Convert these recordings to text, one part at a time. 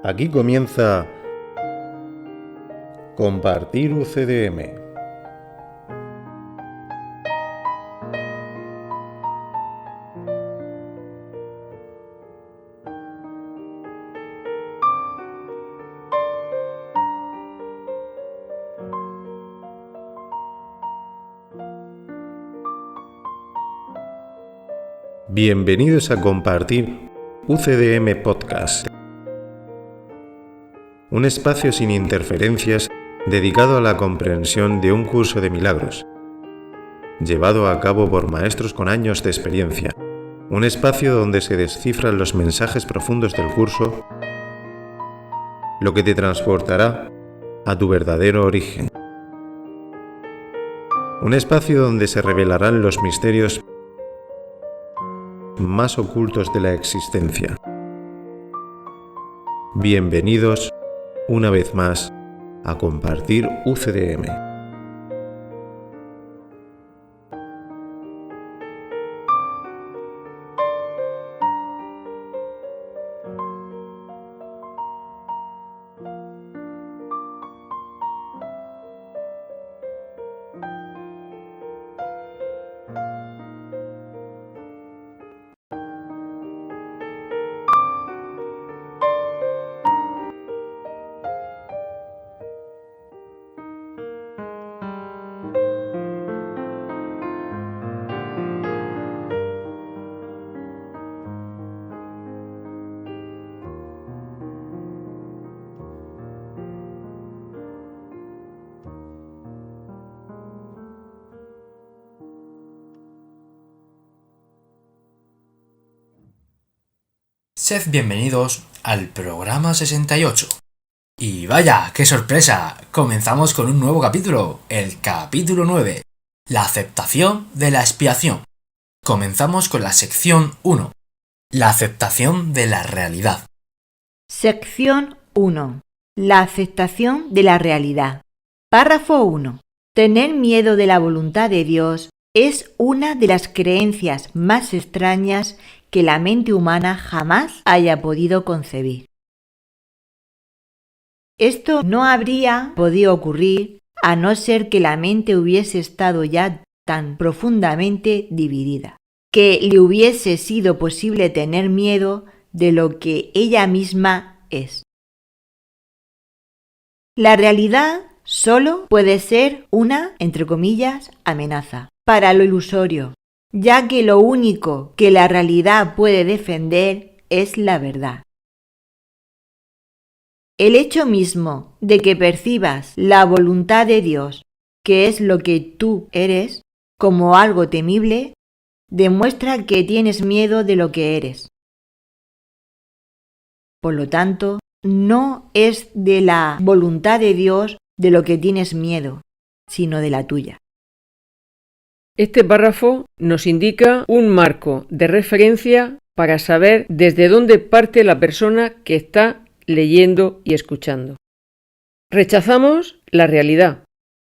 Aquí comienza Compartir UCDM. Bienvenidos a Compartir UCDM Podcast, un espacio sin interferencias dedicado a la comprensión de un curso de milagros, llevado a cabo por maestros con años de experiencia, un espacio donde se descifran los mensajes profundos del curso, lo que te transportará a tu verdadero origen. Un espacio donde se revelarán los misterios más ocultos de la existencia. Bienvenidos una vez más a Compartir UCDM. Sed bienvenidos al programa 68. Y vaya, qué sorpresa, comenzamos con un nuevo capítulo, el capítulo 9, la aceptación de la expiación. Comenzamos con la sección 1, la aceptación de la realidad. Sección 1. La aceptación de la realidad. Párrafo 1. Tener miedo de la voluntad de Dios es una de las creencias más extrañas que la mente humana jamás haya podido concebir. Esto no habría podido ocurrir a no ser que la mente hubiese estado ya tan profundamente dividida, que le hubiese sido posible tener miedo de lo que ella misma es. La realidad solo puede ser una, entre comillas, amenaza para lo ilusorio, ya que lo único que la realidad puede defender es la verdad. El hecho mismo de que percibas la voluntad de Dios, que es lo que tú eres, como algo temible, demuestra que tienes miedo de lo que eres. Por lo tanto, no es de la voluntad de Dios de lo que tienes miedo, sino de la tuya. Este párrafo nos indica un marco de referencia para saber desde dónde parte la persona que está leyendo y escuchando. Rechazamos la realidad.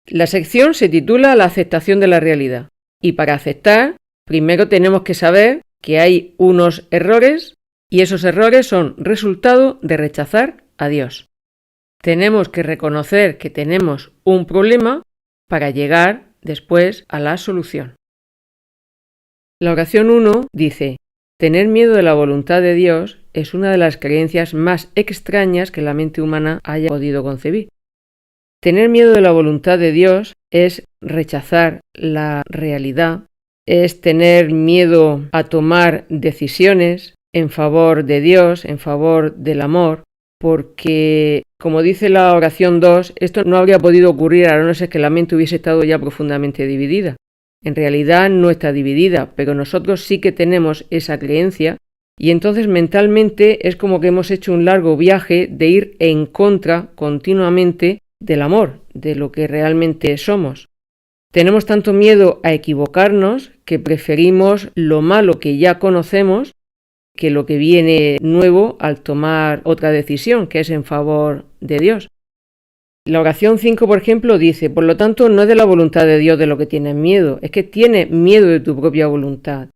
La sección se titula La aceptación de la realidad. Y para aceptar, primero tenemos que saber que hay unos errores y esos errores son resultado de rechazar a Dios. Tenemos que reconocer que tenemos un problema para llegar después a la solución. La oración 1 dice: tener miedo de la voluntad de Dios es una de las creencias más extrañas que la mente humana haya podido concebir. Tener miedo de la voluntad de Dios es rechazar la realidad, es tener miedo a tomar decisiones en favor de Dios, en favor del amor, porque, como dice la oración 2, esto no habría podido ocurrir a no ser que la mente hubiese estado ya profundamente dividida. En realidad no está dividida, pero nosotros sí que tenemos esa creencia y entonces mentalmente es como que hemos hecho un largo viaje de ir en contra continuamente del amor, de lo que realmente somos. Tenemos tanto miedo a equivocarnos que preferimos lo malo que ya conocemos que lo que viene nuevo al tomar otra decisión, que es en favor de Dios. La oración 5, por ejemplo, dice: por lo tanto, no es de la voluntad de Dios de lo que tienes miedo, es que tienes miedo de tu propia voluntad.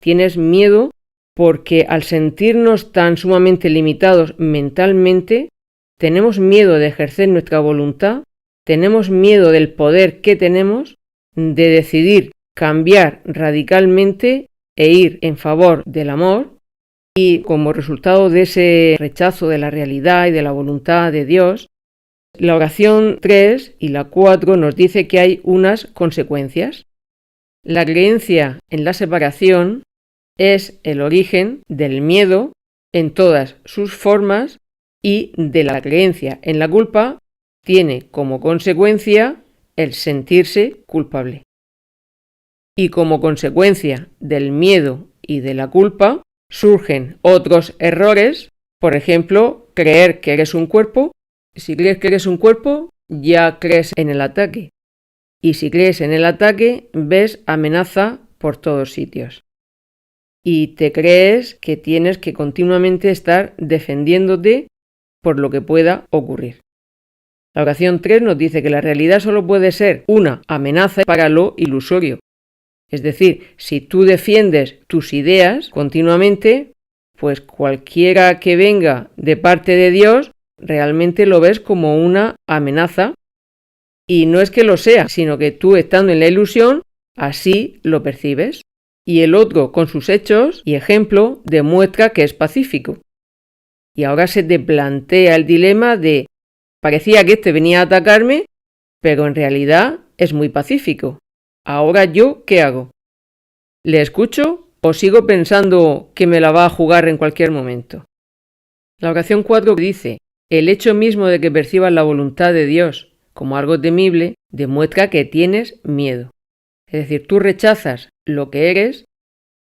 Tienes miedo porque al sentirnos tan sumamente limitados mentalmente, tenemos miedo de ejercer nuestra voluntad, tenemos miedo del poder que tenemos de decidir cambiar radicalmente e ir en favor del amor, y como resultado de ese rechazo de la realidad y de la voluntad de Dios, la oración 3 y la 4 nos dice que hay unas consecuencias. La creencia en la separación es el origen del miedo en todas sus formas, y de la creencia en la culpa tiene como consecuencia el sentirse culpable. Y como consecuencia del miedo y de la culpa surgen otros errores, por ejemplo, creer que eres un cuerpo. Si crees que eres un cuerpo, ya crees en el ataque. Y si crees en el ataque, ves amenaza por todos sitios. Y te crees que tienes que continuamente estar defendiéndote por lo que pueda ocurrir. La oración 3 nos dice que la realidad solo puede ser una amenaza para lo ilusorio. Es decir, si tú defiendes tus ideas continuamente, pues cualquiera que venga de parte de Dios realmente lo ves como una amenaza, y no es que lo sea, sino que tú, estando en la ilusión, así lo percibes, y el otro con sus hechos y ejemplo demuestra que es pacífico. Y ahora se te plantea el dilema de: parecía que este venía a atacarme, pero en realidad es muy pacífico. ¿Ahora yo qué hago? ¿Le escucho o sigo pensando que me la va a jugar en cualquier momento? La oración 4 dice: el hecho mismo de que percibas la voluntad de Dios como algo temible demuestra que tienes miedo. Es decir, tú rechazas lo que eres,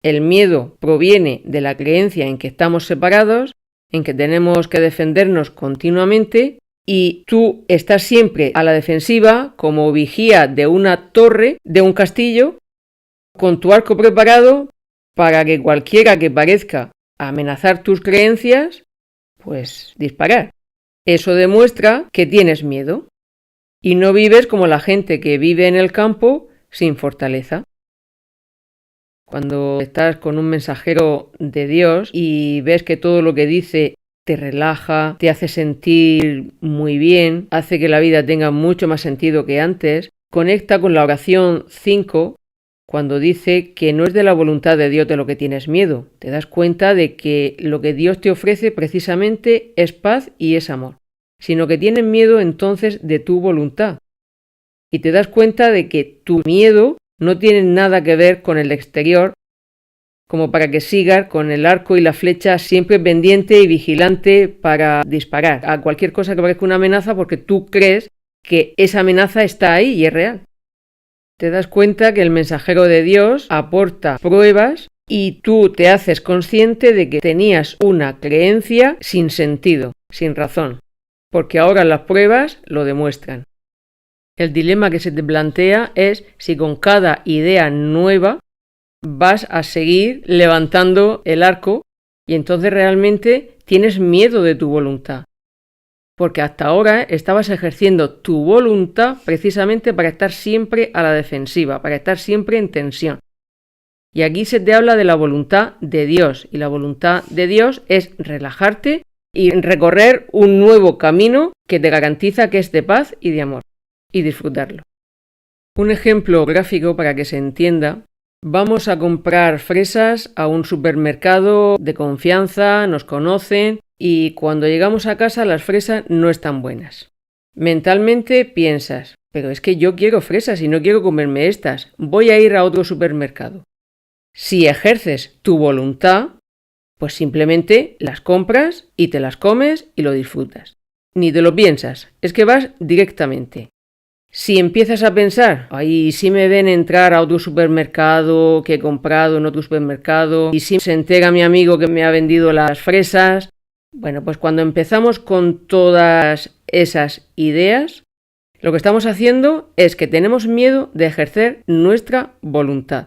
el miedo proviene de la creencia en que estamos separados, en que tenemos que defendernos continuamente, y tú estás siempre a la defensiva como vigía de una torre, de un castillo, con tu arco preparado para que cualquiera que parezca amenazar tus creencias, pues disparar. Eso demuestra que tienes miedo y no vives como la gente que vive en el campo sin fortaleza. Cuando estás con un mensajero de Dios y ves que todo lo que dice te relaja, te hace sentir muy bien, hace que la vida tenga mucho más sentido que antes, conecta con la oración 5 cuando dice que no es de la voluntad de Dios de lo que tienes miedo. Te das cuenta de que lo que Dios te ofrece precisamente es paz y es amor, sino que tienes miedo entonces de tu voluntad. Y te das cuenta de que tu miedo no tiene nada que ver con el exterior, como para que sigas con el arco y la flecha siempre pendiente y vigilante para disparar a cualquier cosa que parezca una amenaza, porque tú crees que esa amenaza está ahí y es real. Te das cuenta que el mensajero de Dios aporta pruebas y tú te haces consciente de que tenías una creencia sin sentido, sin razón, porque ahora las pruebas lo demuestran. El dilema que se te plantea es si con cada idea nueva vas a seguir levantando el arco, y entonces realmente tienes miedo de tu voluntad, porque hasta ahora estabas ejerciendo tu voluntad precisamente para estar siempre a la defensiva, para estar siempre en tensión. Y aquí se te habla de la voluntad de Dios, y la voluntad de Dios es relajarte y recorrer un nuevo camino que te garantiza que es de paz y de amor, y disfrutarlo. Un ejemplo gráfico para que se entienda: vamos a comprar fresas a un supermercado de confianza, nos conocen, y cuando llegamos a casa las fresas no están buenas. Mentalmente piensas: pero es que yo quiero fresas y no quiero comerme estas, voy a ir a otro supermercado. Si ejerces tu voluntad, pues simplemente las compras y te las comes y lo disfrutas. Ni te lo piensas, es que vas directamente. Si empiezas a pensar: ay, si me ven entrar a otro supermercado que he comprado en otro supermercado, y si se entera mi amigo que me ha vendido las fresas. Bueno, pues cuando empezamos con todas esas ideas, lo que estamos haciendo es que tenemos miedo de ejercer nuestra voluntad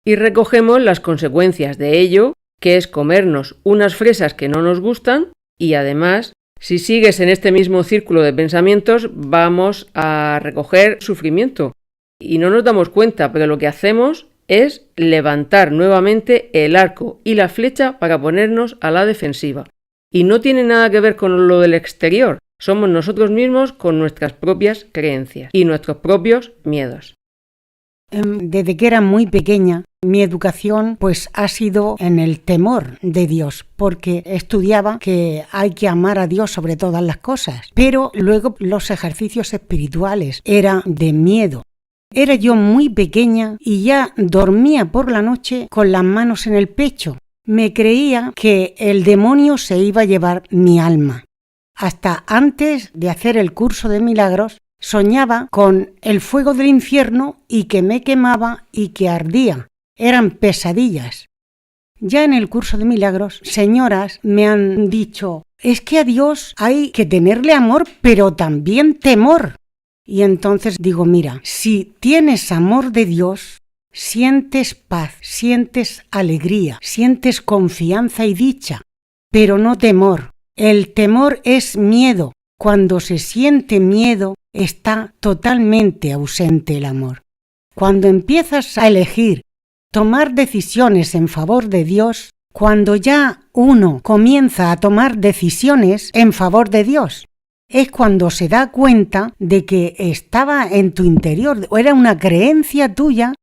y recogemos las consecuencias de ello, que es comernos unas fresas que no nos gustan, y además, si sigues en este mismo círculo de pensamientos, vamos a recoger sufrimiento. Y no nos damos cuenta, pero lo que hacemos es levantar nuevamente el arco y la flecha para ponernos a la defensiva. Y no tiene nada que ver con lo del exterior, somos nosotros mismos con nuestras propias creencias y nuestros propios miedos. Desde que era muy pequeña, mi educación pues ha sido en el temor de Dios, porque estudiaba que hay que amar a Dios sobre todas las cosas, pero luego los ejercicios espirituales eran de miedo. Era yo muy pequeña y ya dormía por la noche con las manos en el pecho. Me creía que el demonio se iba a llevar mi alma. Hasta antes de hacer el curso de milagros, soñaba con el fuego del infierno y que me quemaba y que ardía. Eran pesadillas. Ya en el curso de milagros, señoras me han dicho, es que a Dios hay que tenerle amor, pero también temor. Y entonces digo, mira, si tienes amor de Dios, sientes paz, sientes alegría, sientes confianza y dicha, pero no temor. El temor es miedo. Cuando se siente miedo, está totalmente ausente el amor. Cuando empiezas a elegir, tomar decisiones en favor de Dios, cuando ya uno comienza a tomar decisiones en favor de Dios, es cuando se da cuenta de que estaba en tu interior, o era una creencia tuya.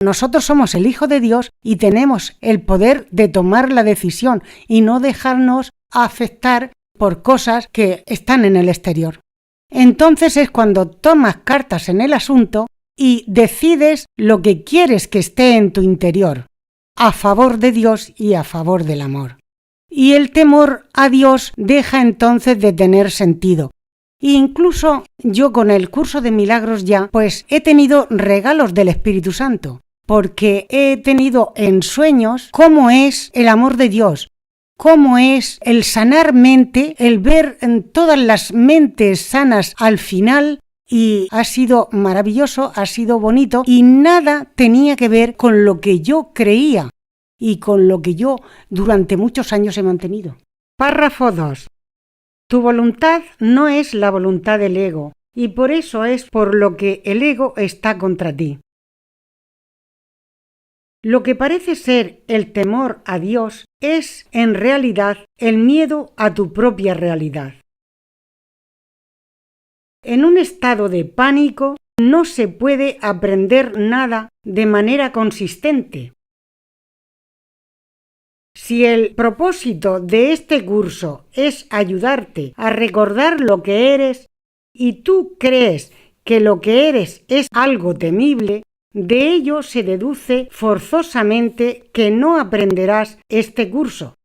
Nosotros somos el Hijo de Dios y tenemos el poder de tomar la decisión y no dejarnos afectar por cosas que están en el exterior. Entonces es cuando tomas cartas en el asunto y decides lo que quieres que esté en tu interior, a favor de Dios y a favor del amor. Y el temor a Dios deja entonces de tener sentido. Incluso yo con el curso de milagros ya, pues he tenido regalos del Espíritu Santo, porque he tenido en sueños cómo es el amor de Dios, cómo es el sanar mente, el ver en todas las mentes sanas al final, y ha sido maravilloso, ha sido bonito, y nada tenía que ver con lo que yo creía y con lo que yo durante muchos años he mantenido. Párrafo 2. Tu voluntad no es la voluntad del ego, y por eso es por lo que el ego está contra ti. Lo que parece ser el temor a Dios es, en realidad, el miedo a tu propia realidad. En un estado de pánico no se puede aprender nada de manera consistente. Si el propósito de este curso es ayudarte a recordar lo que eres y tú crees que lo que eres es algo temible, de ello se deduce forzosamente que no aprenderás este curso.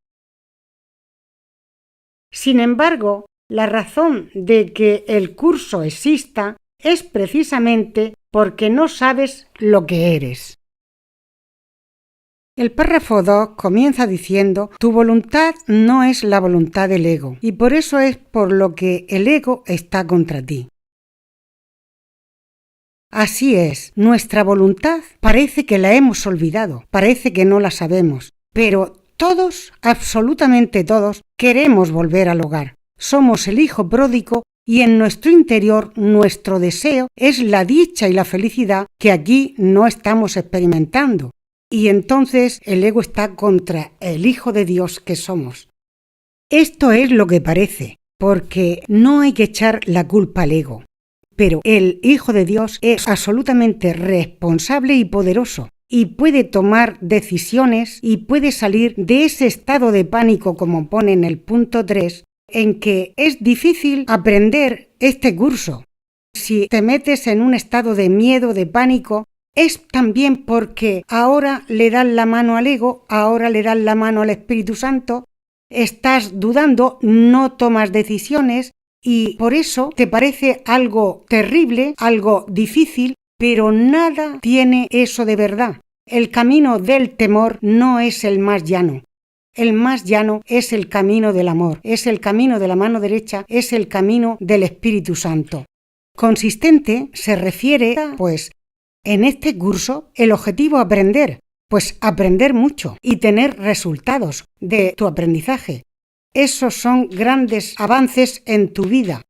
Sin embargo, la razón de que el curso exista es precisamente porque no sabes lo que eres. El párrafo 2 comienza diciendo: tu voluntad no es la voluntad del ego, y por eso es por lo que el ego está contra ti. Así es, nuestra voluntad parece que la hemos olvidado, parece que no la sabemos, pero todos, absolutamente todos, queremos volver al hogar. Somos el hijo pródigo y en nuestro interior nuestro deseo es la dicha y la felicidad que aquí no estamos experimentando. Y entonces el ego está contra el Hijo de Dios que somos. Esto es lo que parece, porque no hay que echar la culpa al ego. Pero el Hijo de Dios es absolutamente responsable y poderoso, y puede tomar decisiones y puede salir de ese estado de pánico, como pone en el punto 3, en que es difícil aprender este curso. Si te metes en un estado de miedo, de pánico, es también porque ahora le das la mano al ego, ahora le das la mano al Espíritu Santo, estás dudando, no tomas decisiones y por eso te parece algo terrible, algo difícil, pero nada tiene eso de verdad. El camino del temor no es el más llano. El más llano es el camino del amor, es el camino de la mano derecha, es el camino del Espíritu Santo. Consistente se refiere, pues, en este curso, el objetivo aprender, pues aprender mucho y tener resultados de tu aprendizaje. Esos son grandes avances en tu vida.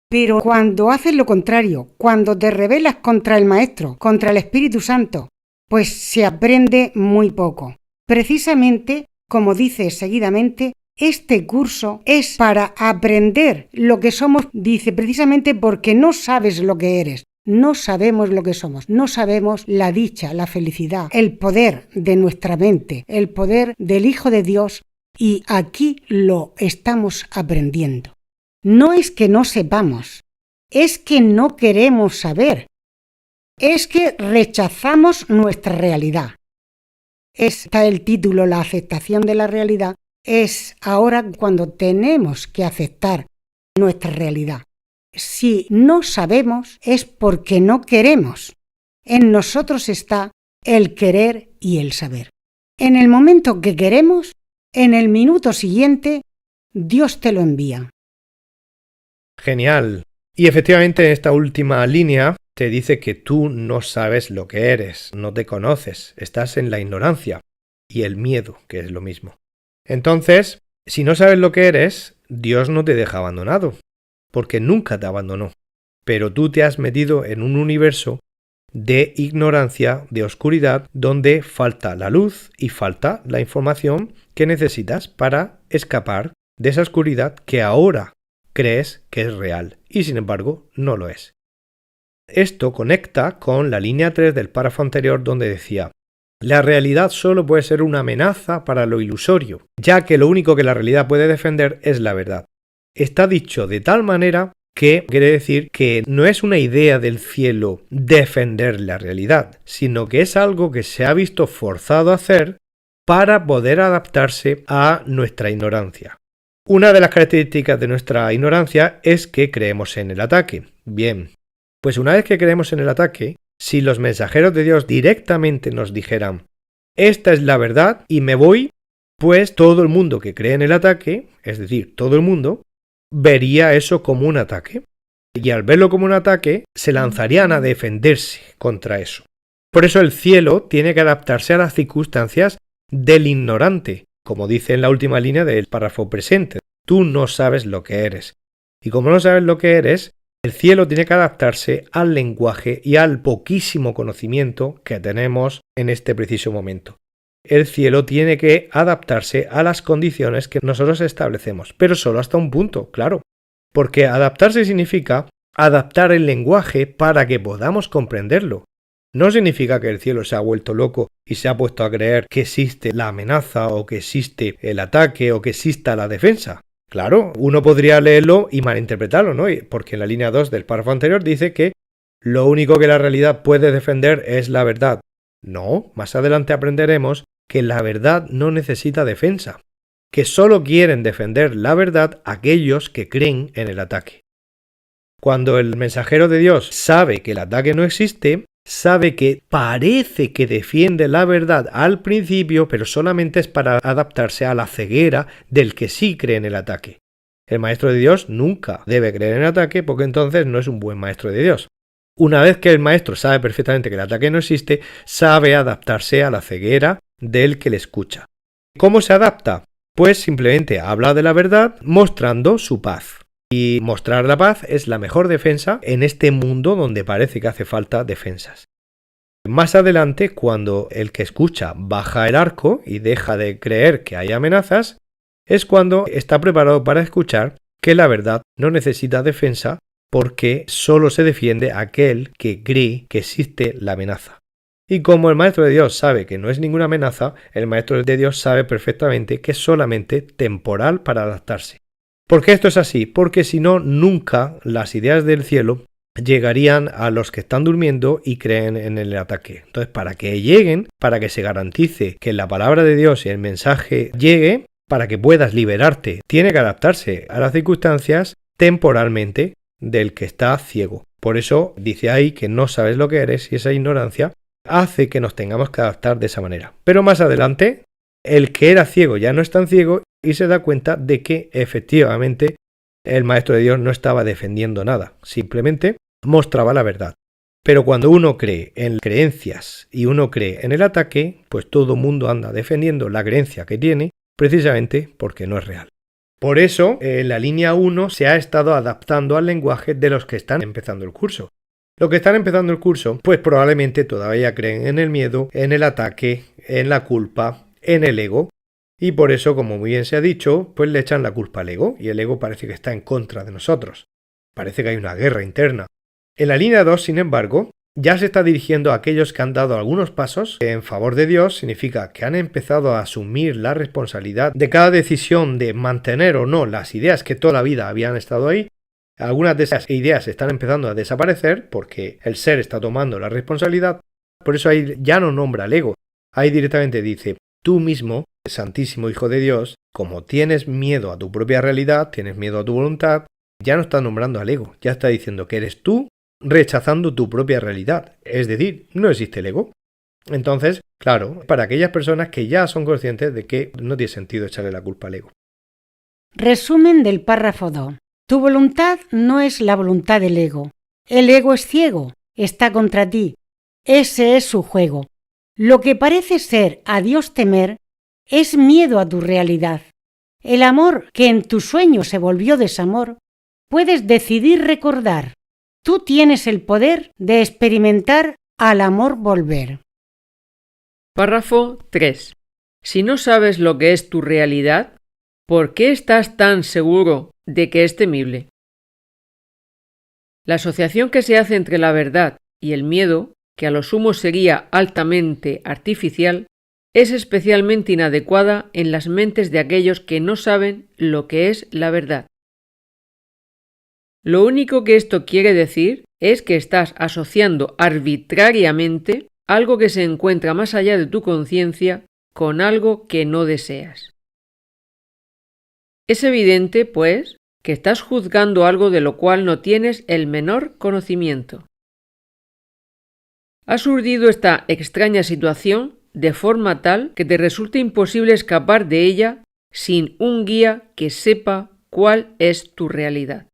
Pero cuando haces lo contrario, cuando te rebelas contra el Maestro, contra el Espíritu Santo, pues se aprende muy poco. Precisamente, como dice seguidamente, este curso es para aprender lo que somos, dice, precisamente porque no sabes lo que eres. No sabemos lo que somos, no sabemos la dicha, la felicidad, el poder de nuestra mente, el poder del Hijo de Dios, y aquí lo estamos aprendiendo. No es que no sepamos, es que no queremos saber, es que rechazamos nuestra realidad. Está el título, la aceptación de la realidad, es ahora cuando tenemos que aceptar nuestra realidad. Si no sabemos es porque no queremos. En nosotros está el querer y el saber. En el momento que queremos, en el minuto siguiente, Dios te lo envía. Genial. Y efectivamente en esta última línea te dice que tú no sabes lo que eres, no te conoces, estás en la ignorancia y el miedo, que es lo mismo. Entonces, si no sabes lo que eres, Dios no te deja abandonado, porque nunca te abandonó. Pero tú te has metido en un universo de ignorancia, de oscuridad, donde falta la luz y falta la información que necesitas para escapar de esa oscuridad que ahora crees que es real y sin embargo no lo es. Esto conecta con la línea 3 del párrafo anterior donde decía: la realidad solo puede ser una amenaza para lo ilusorio, ya que lo único que la realidad puede defender es la verdad. Está dicho de tal manera que quiere decir que no es una idea del cielo defender la realidad, sino que es algo que se ha visto forzado a hacer para poder adaptarse a nuestra ignorancia. Una de las características de nuestra ignorancia es que creemos en el ataque. Bien, pues una vez que creemos en el ataque, si los mensajeros de Dios directamente nos dijeran: esta es la verdad y me voy, pues todo el mundo que cree en el ataque, es decir, todo el mundo, vería eso como un ataque. Y al verlo como un ataque, se lanzarían a defenderse contra eso. Por eso el cielo tiene que adaptarse a las circunstancias del ignorante, como dice en la última línea del párrafo presente. Tú no sabes lo que eres. Y como no sabes lo que eres, el cielo tiene que adaptarse al lenguaje y al poquísimo conocimiento que tenemos en este preciso momento. El cielo tiene que adaptarse a las condiciones que nosotros establecemos, pero solo hasta un punto, claro. Porque adaptarse significa adaptar el lenguaje para que podamos comprenderlo. No significa que el cielo se ha vuelto loco y se ha puesto a creer que existe la amenaza o que existe el ataque o que exista la defensa. Claro, uno podría leerlo y malinterpretarlo, ¿no? Porque en la línea 2 del párrafo anterior dice que lo único que la realidad puede defender es la verdad. No, más adelante aprenderemos que la verdad no necesita defensa, que solo quieren defender la verdad aquellos que creen en el ataque. Cuando el mensajero de Dios sabe que el ataque no existe, sabe que parece que defiende la verdad al principio, pero solamente es para adaptarse a la ceguera del que sí cree en el ataque. El maestro de Dios nunca debe creer en el ataque porque entonces no es un buen maestro de Dios. Una vez que el maestro sabe perfectamente que el ataque no existe, sabe adaptarse a la ceguera del que le escucha. ¿Cómo se adapta? Pues simplemente habla de la verdad mostrando su paz. Y mostrar la paz es la mejor defensa en este mundo donde parece que hace falta defensas. Más adelante, cuando el que escucha baja el arco y deja de creer que hay amenazas, es cuando está preparado para escuchar que la verdad no necesita defensa porque solo se defiende aquel que cree que existe la amenaza. Y como el maestro de Dios sabe que no es ninguna amenaza, el maestro de Dios sabe perfectamente que es solamente temporal para adaptarse. ¿Por qué esto es así? Porque si no, nunca las ideas del cielo llegarían a los que están durmiendo y creen en el ataque. Entonces, para que lleguen, para que se garantice que la palabra de Dios y el mensaje llegue, para que puedas liberarte, tiene que adaptarse a las circunstancias temporalmente del que está ciego. Por eso dice ahí que no sabes lo que eres y esa ignorancia hace que nos tengamos que adaptar de esa manera. Pero más adelante, el que era ciego ya no es tan ciego y se da cuenta de que efectivamente el maestro de Dios no estaba defendiendo nada, simplemente mostraba la verdad. Pero cuando uno cree en creencias y uno cree en el ataque, pues todo mundo anda defendiendo la creencia que tiene precisamente porque no es real. Por eso, la línea 1 se ha estado adaptando al lenguaje de los que están empezando el curso. Los que están empezando el curso, pues probablemente todavía creen en el miedo, en el ataque, en la culpa, en el ego. Y por eso, como muy bien se ha dicho, pues le echan la culpa al ego. Y el ego parece que está en contra de nosotros. Parece que hay una guerra interna. En la línea 2, sin embargo, ya se está dirigiendo a aquellos que han dado algunos pasos en favor de Dios. Significa que han empezado a asumir la responsabilidad de cada decisión de mantener o no las ideas que toda la vida habían estado ahí. Algunas de esas ideas están empezando a desaparecer porque el ser está tomando la responsabilidad. Por eso ahí ya no nombra al ego. Ahí directamente dice, tú mismo, Santísimo Hijo de Dios, como tienes miedo a tu propia realidad, tienes miedo a tu voluntad, ya no está nombrando al ego. Ya está diciendo que eres tú rechazando tu propia realidad. Es decir, no existe el ego. Entonces, claro, para aquellas personas que ya son conscientes de que no tiene sentido echarle la culpa al ego. Resumen del párrafo 2. Tu voluntad no es la voluntad del ego. El ego es ciego, está contra ti. Ese es su juego. Lo que parece ser a Dios temer es miedo a tu realidad. El amor que en tu sueño se volvió desamor, puedes decidir recordar. Tú tienes el poder de experimentar al amor volver. Párrafo 3. Si no sabes lo que es tu realidad, ¿por qué estás tan seguro de que es temible? La asociación que se hace entre la verdad y el miedo, que a lo sumo sería altamente artificial, es especialmente inadecuada en las mentes de aquellos que no saben lo que es la verdad. Lo único que esto quiere decir es que estás asociando arbitrariamente algo que se encuentra más allá de tu conciencia con algo que no deseas. Es evidente, pues, que estás juzgando algo de lo cual no tienes el menor conocimiento. Ha surgido esta extraña situación de forma tal que te resulta imposible escapar de ella sin un guía que sepa cuál es tu realidad.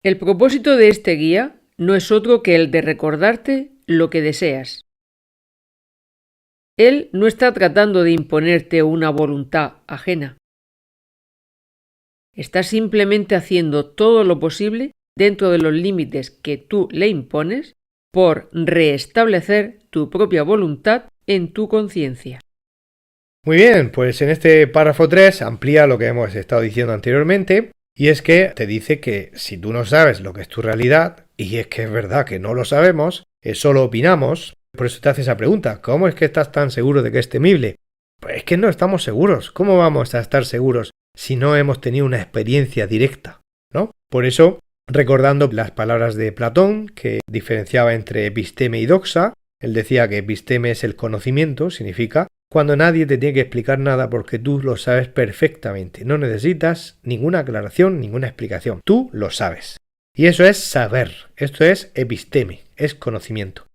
El propósito de este guía no es otro que el de recordarte lo que deseas. Él no está tratando de imponerte una voluntad ajena. Está simplemente haciendo todo lo posible dentro de los límites que tú le impones por restablecer tu propia voluntad en tu conciencia. Muy bien, pues en este párrafo 3 amplía lo que hemos estado diciendo anteriormente, y es que te dice que si tú no sabes lo que es tu realidad, y es que es verdad que no lo sabemos, solo opinamos, por eso te hace esa pregunta, ¿cómo es que estás tan seguro de que es temible? Pues es que no estamos seguros. ¿Cómo vamos a estar seguros si no hemos tenido una experiencia directa? ¿No? Por eso, recordando las palabras de Platón, que diferenciaba entre episteme y doxa, él decía que episteme es el conocimiento, significa cuando nadie te tiene que explicar nada porque tú lo sabes perfectamente. No necesitas ninguna aclaración, ninguna explicación. Tú lo sabes. Y eso es saber. Esto es episteme, es conocimiento.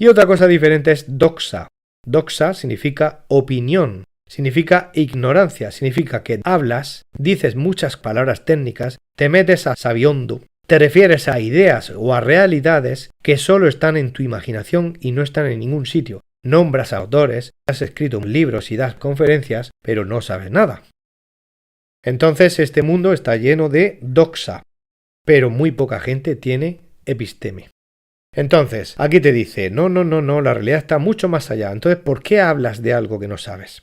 Y otra cosa diferente es doxa. Doxa significa opinión, significa ignorancia, significa que hablas, dices muchas palabras técnicas, te metes a sabiondo, te refieres a ideas o a realidades que solo están en tu imaginación y no están en ningún sitio. Nombras a autores, has escrito libros y das conferencias, pero no sabes nada. Entonces este mundo está lleno de doxa, pero muy poca gente tiene episteme. Entonces, aquí te dice, no, la realidad está mucho más allá. Entonces, ¿por qué hablas de algo que no sabes?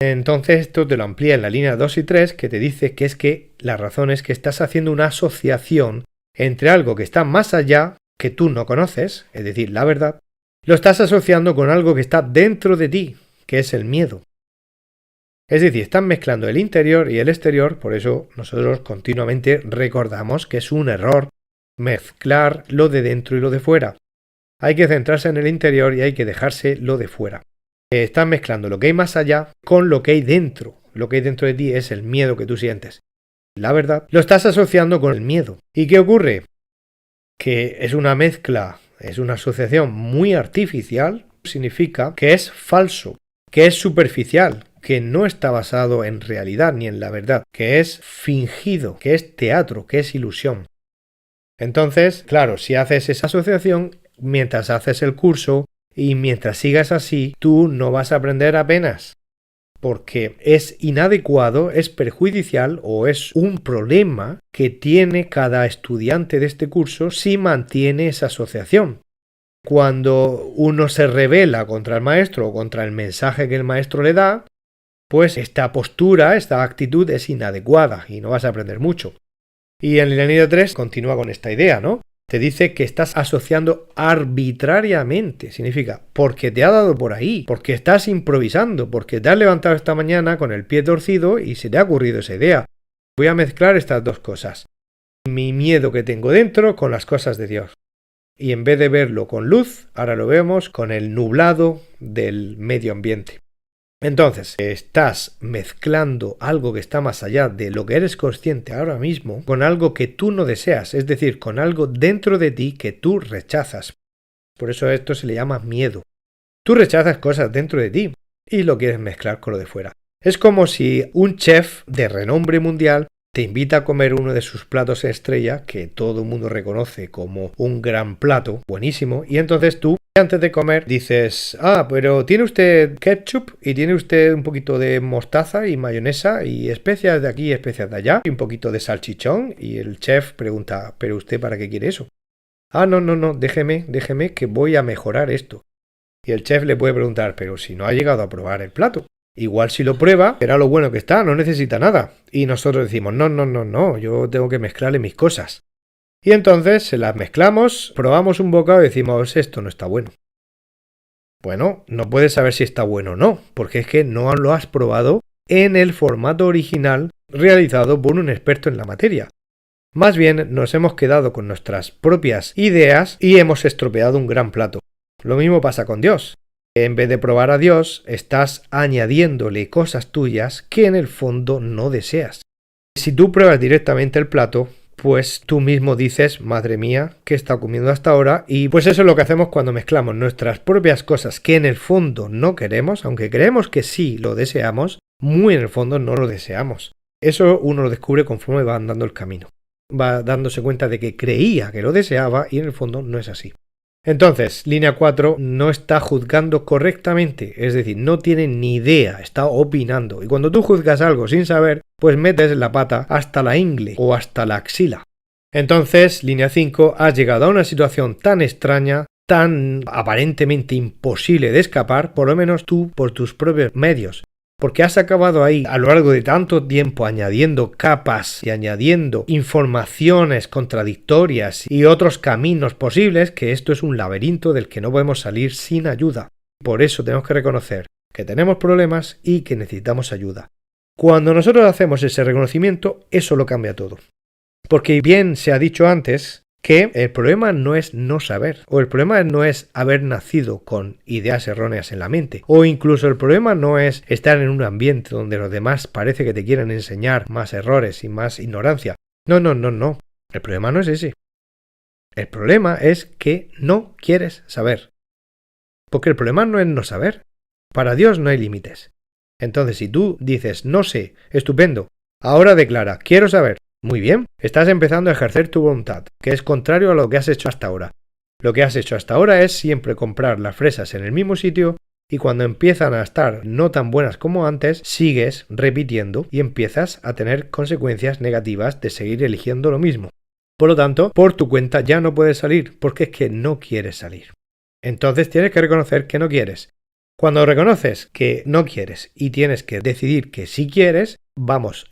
Entonces, esto te lo amplía en la línea 2 y 3, que te dice que es que la razón es que estás haciendo una asociación entre algo que está más allá, que tú no conoces, es decir, la verdad, lo estás asociando con algo que está dentro de ti, que es el miedo. Es decir, están mezclando el interior y el exterior, por eso nosotros continuamente recordamos que es un error mezclar lo de dentro y lo de fuera. Hay que centrarse en el interior y hay que dejarse lo de fuera. Están mezclando lo que hay más allá con lo que hay dentro. Lo que hay dentro de ti es el miedo que tú sientes. La verdad, lo estás asociando con el miedo. ¿Y qué ocurre? Que es una mezcla, es una asociación muy artificial, significa que es falso, que es superficial, que no está basado en realidad ni en la verdad, que es fingido, que es teatro, que es ilusión. Entonces, claro, si haces esa asociación, mientras haces el curso y mientras sigas así, tú no vas a aprender apenas. porque es inadecuado, es perjudicial o es un problema que tiene cada estudiante de este curso si mantiene esa asociación. Cuando uno se rebela contra el maestro o contra el mensaje que el maestro le da, pues esta postura, esta actitud es inadecuada y no vas a aprender mucho. Y en la línea 3 continúa con esta idea, ¿no? Te dice que estás asociando arbitrariamente. Significa, porque te ha dado por ahí, porque estás improvisando, porque te has levantado esta mañana con el pie torcido y se te ha ocurrido esa idea. Voy a mezclar estas dos cosas. Mi miedo que tengo dentro con las cosas de Dios. Y en vez de verlo con luz, ahora lo vemos con el nublado del medio ambiente. Entonces, estás mezclando algo que está más allá de lo que eres consciente ahora mismo con algo que tú no deseas, es decir, con algo dentro de ti que tú rechazas. Por eso esto se le llama miedo. Tú rechazas cosas dentro de ti y lo quieres mezclar con lo de fuera. Es como si un chef de renombre mundial te invita a comer uno de sus platos estrella, que todo el mundo reconoce como un gran plato, buenísimo, y entonces tú, antes de comer, dices, pero tiene usted ketchup y tiene usted un poquito de mostaza y mayonesa y especias de aquí y especias de allá y un poquito de salchichón, y el chef pregunta, ¿pero usted para qué quiere eso? No, déjeme que voy a mejorar esto. Y el chef le puede preguntar, pero si no ha llegado a probar el plato. Igual si lo prueba, verá lo bueno que está, no necesita nada. Y nosotros decimos, no, yo tengo que mezclarle mis cosas. Y entonces se las mezclamos, probamos un bocado y decimos, esto no está bueno. Bueno, no puedes saber si está bueno o no, porque es que no lo has probado en el formato original realizado por un experto en la materia. Más bien nos hemos quedado con nuestras propias ideas y hemos estropeado un gran plato. Lo mismo pasa con Dios. En vez de probar a Dios, estás añadiéndole cosas tuyas que en el fondo no deseas. Si tú pruebas directamente el plato, pues tú mismo dices, madre mía, ¿qué he estado comiendo hasta ahora? Y pues eso es lo que hacemos cuando mezclamos nuestras propias cosas que en el fondo no queremos, aunque creemos que sí lo deseamos, muy en el fondo no lo deseamos. Eso uno lo descubre conforme va andando el camino. Va dándose cuenta de que creía que lo deseaba y en el fondo no es así. Entonces, línea 4 no está juzgando correctamente, es decir, no tiene ni idea, está opinando. Y cuando tú juzgas algo sin saber, pues metes la pata hasta la ingle o hasta la axila. Entonces, línea 5, has llegado a una situación tan extraña, tan aparentemente imposible de escapar, por lo menos tú por tus propios medios. Porque has acabado ahí a lo largo de tanto tiempo añadiendo capas y añadiendo informaciones contradictorias y otros caminos posibles que esto es un laberinto del que no podemos salir sin ayuda. Por eso tenemos que reconocer que tenemos problemas y que necesitamos ayuda. Cuando nosotros hacemos ese reconocimiento, eso lo cambia todo. Porque bien se ha dicho antes que el problema no es no saber, o el problema no es haber nacido con ideas erróneas en la mente, o incluso el problema no es estar en un ambiente donde los demás parece que te quieren enseñar más errores y más ignorancia. No. El problema no es ese. El problema es que no quieres saber. Porque el problema no es no saber. Para Dios no hay límites. Entonces, si tú dices no sé, estupendo, ahora declara quiero saber. Muy bien, estás empezando a ejercer tu voluntad, que es contrario a lo que has hecho hasta ahora. Lo que has hecho hasta ahora es siempre comprar las fresas en el mismo sitio y cuando empiezan a estar no tan buenas como antes, sigues repitiendo y empiezas a tener consecuencias negativas de seguir eligiendo lo mismo. Por lo tanto, por tu cuenta ya no puedes salir porque es que no quieres salir. Entonces tienes que reconocer que no quieres. Cuando reconoces que no quieres y tienes que decidir que sí quieres,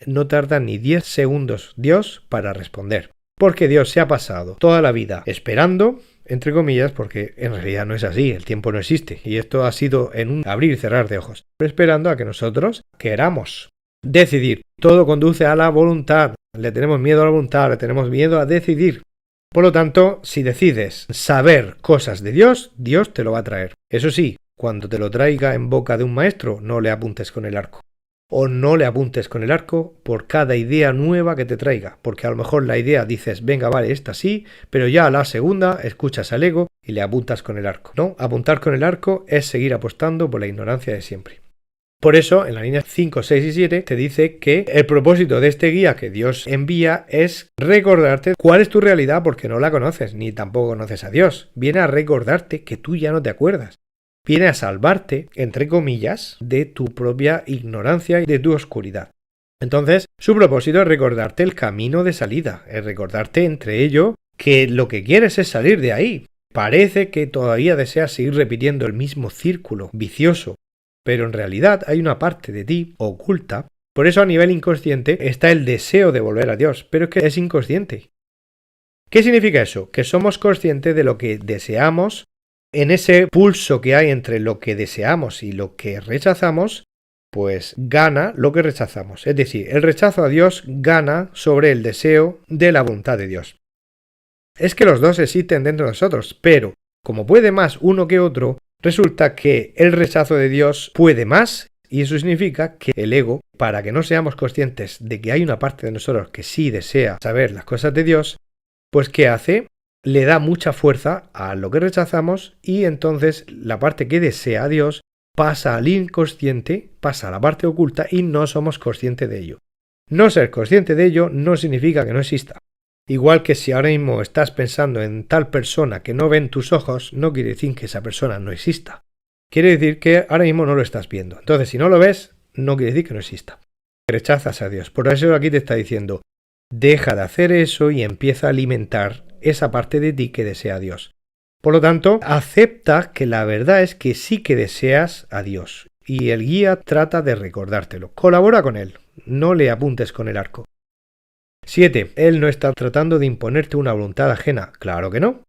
no tarda ni 10 segundos Dios para responder. Porque Dios se ha pasado toda la vida esperando, entre comillas, porque en realidad no es así, el tiempo no existe. Y esto ha sido en un abrir y cerrar de ojos. Esperando a que nosotros queramos decidir. Todo conduce a la voluntad. Le tenemos miedo a la voluntad, le tenemos miedo a decidir. Por lo tanto, si decides saber cosas de Dios, Dios te lo va a traer. Eso sí, cuando te lo traiga en boca de un maestro, no le apuntes con el arco. O no le apuntes con el arco por cada idea nueva que te traiga, porque a lo mejor la idea dices, venga, vale, esta sí, pero ya a la segunda escuchas al ego y le apuntas con el arco. No, apuntar con el arco es seguir apostando por la ignorancia de siempre. Por eso, en la línea 5, 6 y 7 te dice que el propósito de este guía que Dios envía es recordarte cuál es tu realidad porque no la conoces, ni tampoco conoces a Dios. Viene a recordarte que tú ya no te acuerdas. viene a salvarte, entre comillas, de tu propia ignorancia y de tu oscuridad. Entonces, su propósito es recordarte el camino de salida, es recordarte entre ello que lo que quieres es salir de ahí. Parece que todavía deseas seguir repitiendo el mismo círculo vicioso, pero en realidad hay una parte de ti oculta. Por eso a nivel inconsciente está el deseo de volver a Dios, pero es que es inconsciente. ¿Qué significa eso? Que somos conscientes de lo que deseamos. En ese pulso que hay entre lo que deseamos y lo que rechazamos, pues gana lo que rechazamos. Es decir, el rechazo a Dios gana sobre el deseo de la voluntad de Dios. Es que los dos existen dentro de nosotros, pero como puede más uno que otro, resulta que el rechazo de Dios puede más, y eso significa que el ego, para que no seamos conscientes de que hay una parte de nosotros que sí desea saber las cosas de Dios, pues ¿qué hace? Le da mucha fuerza a lo que rechazamos y entonces la parte que desea a Dios pasa al inconsciente, pasa a la parte oculta y no somos conscientes de ello. No ser consciente de ello no significa que no exista. Igual que si ahora mismo estás pensando en tal persona que no ven tus ojos, no quiere decir que esa persona no exista. Quiere decir que ahora mismo no lo estás viendo. Entonces, si no lo ves, no quiere decir que no exista. Rechazas a Dios. Por eso aquí te está diciendo, deja de hacer eso y empieza a alimentar esa parte de ti que desea a Dios. Por lo tanto, acepta que la verdad es que sí que deseas a Dios. Y el guía trata de recordártelo. Colabora con él. No le apuntes con el arco. 7. Él no está tratando de imponerte una voluntad ajena. Claro que no.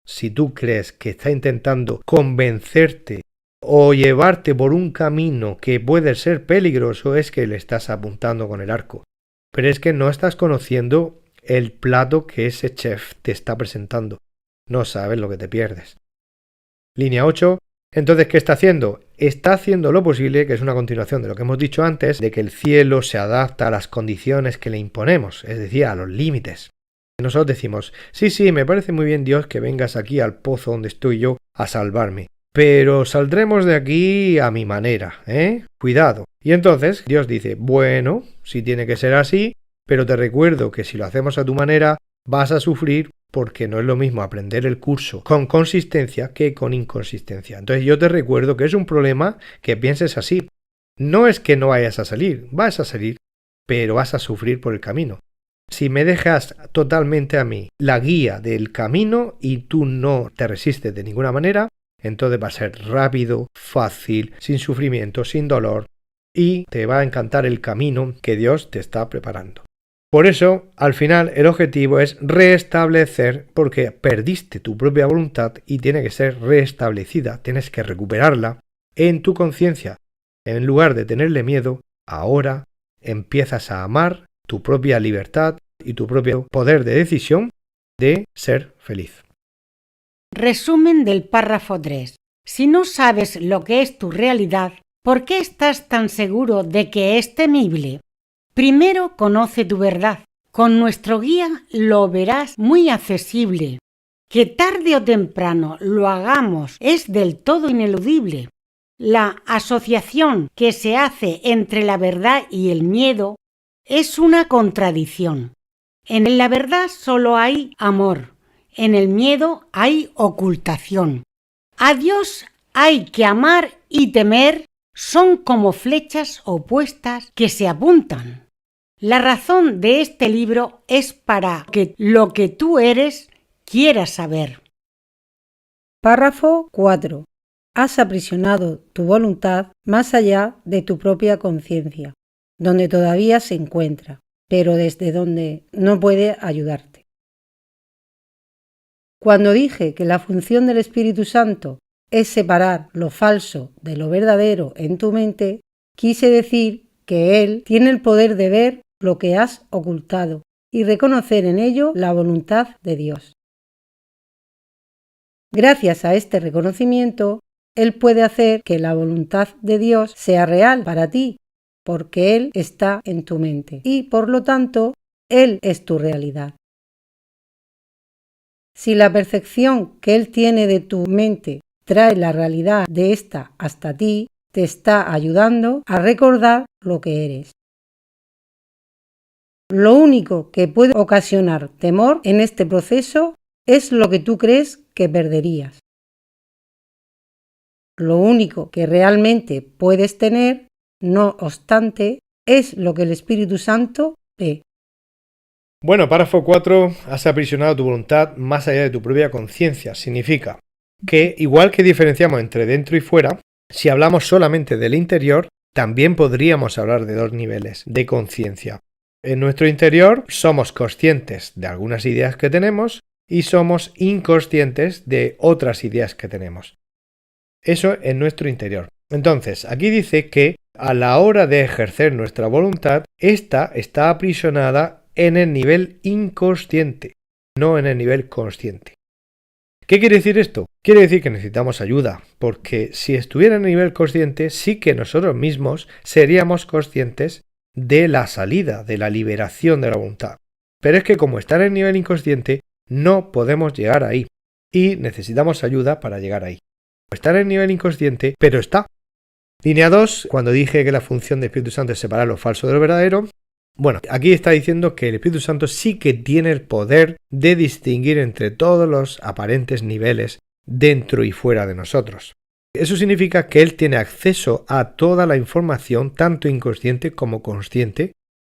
Si tú crees que está intentando convencerte o llevarte por un camino que puede ser peligroso, es que le estás apuntando con el arco. Pero es que no estás conociendo el plato que ese chef te está presentando. No sabes lo que te pierdes. Línea 8. Entonces, ¿qué está haciendo? Está haciendo lo posible, que es una continuación de lo que hemos dicho antes, de que el cielo se adapta a las condiciones que le imponemos, es decir, a los límites. Nosotros decimos, sí, me parece muy bien Dios que vengas aquí al pozo donde estoy yo a salvarme, pero saldremos de aquí a mi manera, Cuidado. Y entonces Dios dice, bueno, sí tiene que ser así, pero te recuerdo que si lo hacemos a tu manera, vas a sufrir porque no es lo mismo aprender el curso con consistencia que con inconsistencia. Entonces yo te recuerdo que es un problema que pienses así. No es que no vayas a salir, vas a salir, pero vas a sufrir por el camino. Si me dejas totalmente a mí la guía del camino y tú no te resistes de ninguna manera, entonces va a ser rápido, fácil, sin sufrimiento, sin dolor y te va a encantar el camino que Dios te está preparando. Por eso, al final, el objetivo es restablecer, porque perdiste tu propia voluntad y tiene que ser restablecida, tienes que recuperarla en tu conciencia. En lugar de tenerle miedo, ahora empiezas a amar tu propia libertad y tu propio poder de decisión de ser feliz. Resumen del párrafo 3. Si no sabes lo que es tu realidad, ¿por qué estás tan seguro de que es temible? Primero conoce tu verdad. Con nuestro guía lo verás muy accesible. Que tarde o temprano lo hagamos es del todo ineludible. La asociación que se hace entre la verdad y el miedo es una contradicción. En la verdad solo hay amor, en el miedo hay ocultación. A Dios hay que amar y temer, son como flechas opuestas que se apuntan. La razón de este libro es para que lo que tú eres quieras saber. Párrafo 4. Has aprisionado tu voluntad más allá de tu propia conciencia, donde todavía se encuentra, pero desde donde no puede ayudarte. Cuando dije que la función del Espíritu Santo es separar lo falso de lo verdadero en tu mente, quise decir que Él tiene el poder de ver lo que has ocultado y reconocer en ello la voluntad de Dios. Gracias a este reconocimiento, Él puede hacer que la voluntad de Dios sea real para ti, porque Él está en tu mente y, por lo tanto, Él es tu realidad. Si la percepción que Él tiene de tu mente trae la realidad de ésta hasta ti, te está ayudando a recordar lo que eres. Lo único que puede ocasionar temor en este proceso es lo que tú crees que perderías. Lo único que realmente puedes tener, no obstante, es lo que el Espíritu Santo ve. Bueno, párrafo 4. Has aprisionado tu voluntad más allá de tu propia conciencia. Significa que, igual que diferenciamos entre dentro y fuera, si hablamos solamente del interior, también podríamos hablar de dos niveles de conciencia. En nuestro interior somos conscientes de algunas ideas que tenemos y somos inconscientes de otras ideas que tenemos. Eso en nuestro interior. Entonces, aquí dice que a la hora de ejercer nuestra voluntad, esta está aprisionada en el nivel inconsciente, no en el nivel consciente. ¿Qué quiere decir esto? Quiere decir que necesitamos ayuda, porque si estuviera en el nivel consciente, sí que nosotros mismos seríamos conscientes de la salida, de la liberación de la voluntad. Pero es que como está en el nivel inconsciente, no podemos llegar ahí, y necesitamos ayuda para llegar ahí. Está en el nivel inconsciente, pero está. Línea 2, cuando dije que la función del Espíritu Santo es separar lo falso de lo verdadero, bueno, aquí está diciendo que el Espíritu Santo sí que tiene el poder de distinguir entre todos los aparentes niveles dentro y fuera de nosotros. Eso significa que Él tiene acceso a toda la información, tanto inconsciente como consciente,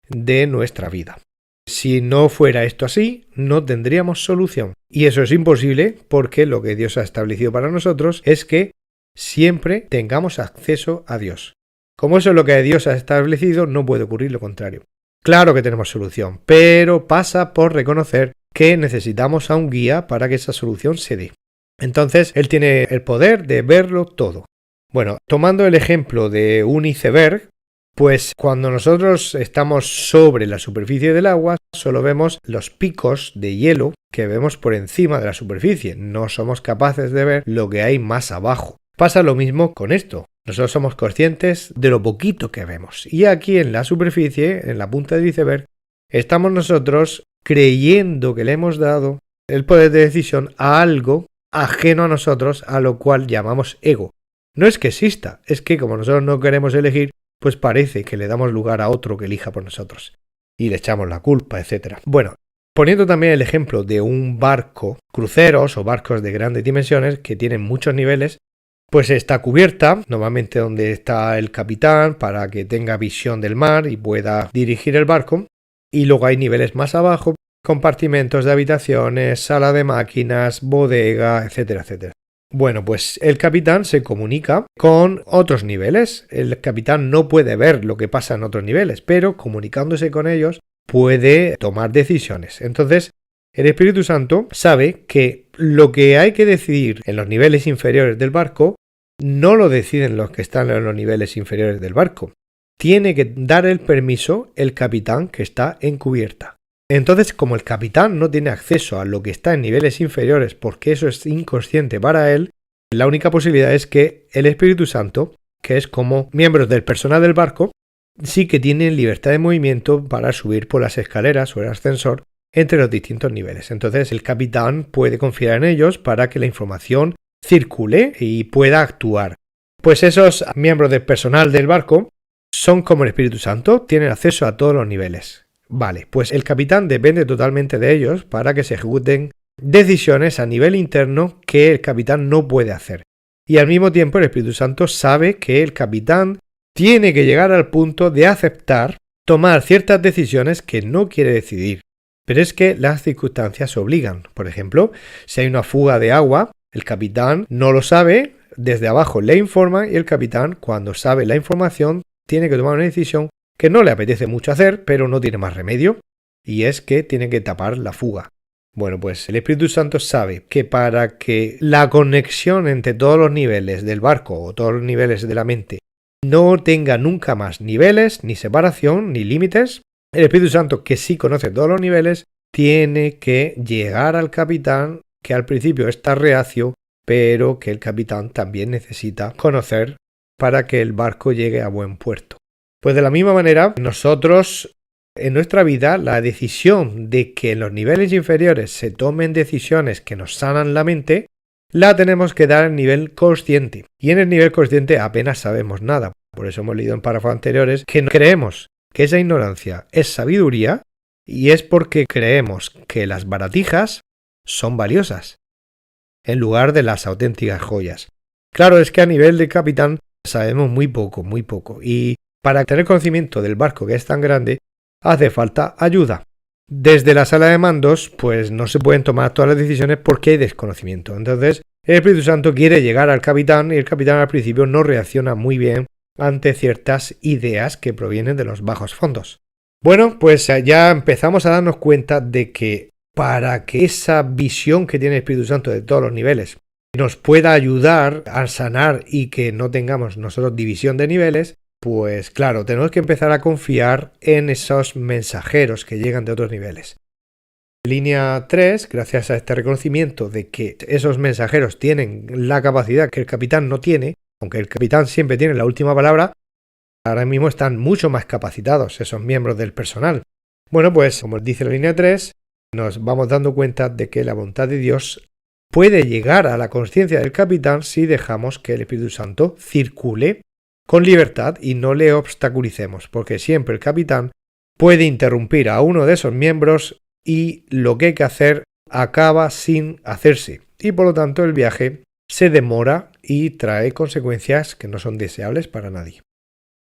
de nuestra vida. Si no fuera esto así, no tendríamos solución. Y eso es imposible porque lo que Dios ha establecido para nosotros es que siempre tengamos acceso a Dios. Como eso es lo que Dios ha establecido, no puede ocurrir lo contrario. Claro que tenemos solución, pero pasa por reconocer que necesitamos a un guía para que esa solución se dé. Entonces, Él tiene el poder de verlo todo. Bueno, tomando el ejemplo de un iceberg, pues cuando nosotros estamos sobre la superficie del agua, solo vemos los picos de hielo que vemos por encima de la superficie. No somos capaces de ver lo que hay más abajo. Pasa lo mismo con esto. Nosotros somos conscientes de lo poquito que vemos. Y aquí en la superficie, en la punta del iceberg, estamos nosotros creyendo que le hemos dado el poder de decisión a algo ajeno a nosotros, a lo cual llamamos ego. No es que exista, es que como nosotros no queremos elegir, pues parece que le damos lugar a otro que elija por nosotros. Y le echamos la culpa, etc. Bueno, poniendo también el ejemplo de un barco, cruceros o barcos de grandes dimensiones que tienen muchos niveles, pues está cubierta, normalmente donde está el capitán para que tenga visión del mar y pueda dirigir el barco. Y luego hay niveles más abajo, compartimentos de habitaciones, sala de máquinas, bodega, etcétera, etcétera. Bueno, pues el capitán se comunica con otros niveles. El capitán no puede ver lo que pasa en otros niveles, pero comunicándose con ellos puede tomar decisiones. Entonces, el Espíritu Santo sabe que lo que hay que decidir en los niveles inferiores del barco no lo deciden los que están en los niveles inferiores del barco. Tiene que dar el permiso el capitán que está en cubierta. Entonces, como el capitán no tiene acceso a lo que está en niveles inferiores porque eso es inconsciente para él, la única posibilidad es que el Espíritu Santo, que es como miembros del personal del barco, sí que tienen libertad de movimiento para subir por las escaleras o el ascensor entre los distintos niveles. Entonces, el capitán puede confiar en ellos para que la información circule y pueda actuar. Pues esos miembros del personal del barco son como el Espíritu Santo, tienen acceso a todos los niveles. Vale, pues el capitán depende totalmente de ellos para que se ejecuten decisiones a nivel interno que el capitán no puede hacer. Y al mismo tiempo el Espíritu Santo sabe que el capitán tiene que llegar al punto de aceptar tomar ciertas decisiones que no quiere decidir. Pero es que las circunstancias obligan. Por ejemplo, si hay una fuga de agua, el capitán no lo sabe, desde abajo le informan y el capitán, cuando sabe la información, tiene que tomar una decisión que no le apetece mucho hacer, pero no tiene más remedio, y es que tiene que tapar la fuga. Bueno, pues el Espíritu Santo sabe que para que la conexión entre todos los niveles del barco o todos los niveles de la mente no tenga nunca más niveles, ni separación, ni límites, el Espíritu Santo, que sí conoce todos los niveles, tiene que llegar al capitán, que al principio está reacio, pero que el capitán también necesita conocer para que el barco llegue a buen puerto. Pues de la misma manera, nosotros en nuestra vida la decisión de que en los niveles inferiores se tomen decisiones que nos sanan la mente, la tenemos que dar en nivel consciente. Y en el nivel consciente apenas sabemos nada. Por eso hemos leído en párrafos anteriores que creemos que esa ignorancia es sabiduría y es porque creemos que las baratijas son valiosas en lugar de las auténticas joyas. Claro, es que a nivel de capitán sabemos muy poco, muy poco. Y para tener conocimiento del barco que es tan grande, hace falta ayuda. Desde la sala de mandos, pues no se pueden tomar todas las decisiones porque hay desconocimiento. Entonces, el Espíritu Santo quiere llegar al capitán y el capitán al principio no reacciona muy bien ante ciertas ideas que provienen de los bajos fondos. Bueno, pues ya empezamos a darnos cuenta de que para que esa visión que tiene el Espíritu Santo de todos los niveles nos pueda ayudar a sanar y que no tengamos nosotros división de niveles, pues claro, tenemos que empezar a confiar en esos mensajeros que llegan de otros niveles. Línea 3, gracias a este reconocimiento de que esos mensajeros tienen la capacidad que el capitán no tiene, aunque el capitán siempre tiene la última palabra, ahora mismo están mucho más capacitados esos miembros del personal. Bueno, pues como dice la línea 3, nos vamos dando cuenta de que la voluntad de Dios puede llegar a la conciencia del capitán si dejamos que el Espíritu Santo circule con libertad y no le obstaculicemos, porque siempre el capitán puede interrumpir a uno de esos miembros y lo que hay que hacer acaba sin hacerse, y por lo tanto el viaje se demora y trae consecuencias que no son deseables para nadie.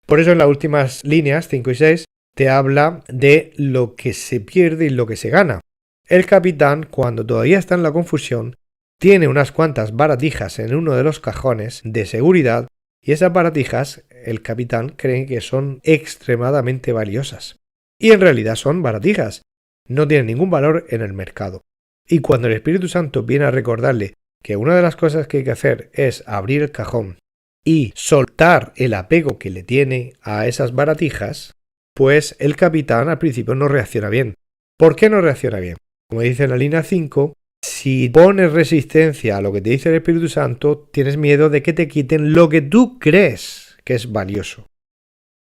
Por eso en las últimas líneas 5 y 6 te habla de lo que se pierde y lo que se gana. El capitán, cuando todavía está en la confusión, tiene unas cuantas baratijas en uno de los cajones de seguridad y esas baratijas el capitán cree que son extremadamente valiosas. Y en realidad son baratijas, no tienen ningún valor en el mercado. Y cuando el Espíritu Santo viene a recordarle que una de las cosas que hay que hacer es abrir el cajón y soltar el apego que le tiene a esas baratijas, pues el capitán al principio no reacciona bien. ¿Por qué no reacciona bien? Como dice en la línea 5, si pones resistencia a lo que te dice el Espíritu Santo, tienes miedo de que te quiten lo que tú crees que es valioso.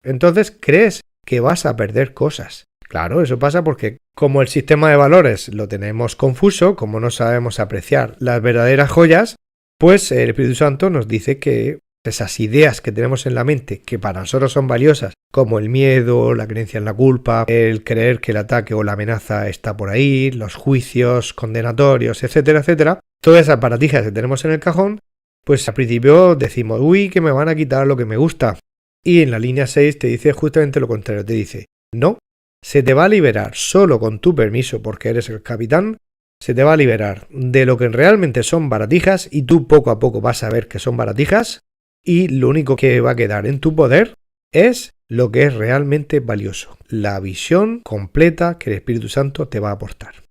Entonces crees que vas a perder cosas. Claro, eso pasa porque como el sistema de valores lo tenemos confuso, como no sabemos apreciar las verdaderas joyas, pues el Espíritu Santo nos dice que esas ideas que tenemos en la mente, que para nosotros son valiosas, como el miedo, la creencia en la culpa, el creer que el ataque o la amenaza está por ahí, los juicios condenatorios, etcétera, etcétera, todas esas baratijas que tenemos en el cajón, pues al principio decimos, uy, que me van a quitar lo que me gusta. Y en la línea 6 te dice justamente lo contrario, te dice, no, se te va a liberar solo con tu permiso porque eres el capitán, se te va a liberar de lo que realmente son baratijas y tú poco a poco vas a ver que son baratijas y lo único que va a quedar en tu poder es lo que es realmente valioso, la visión completa que el Espíritu Santo te va a aportar.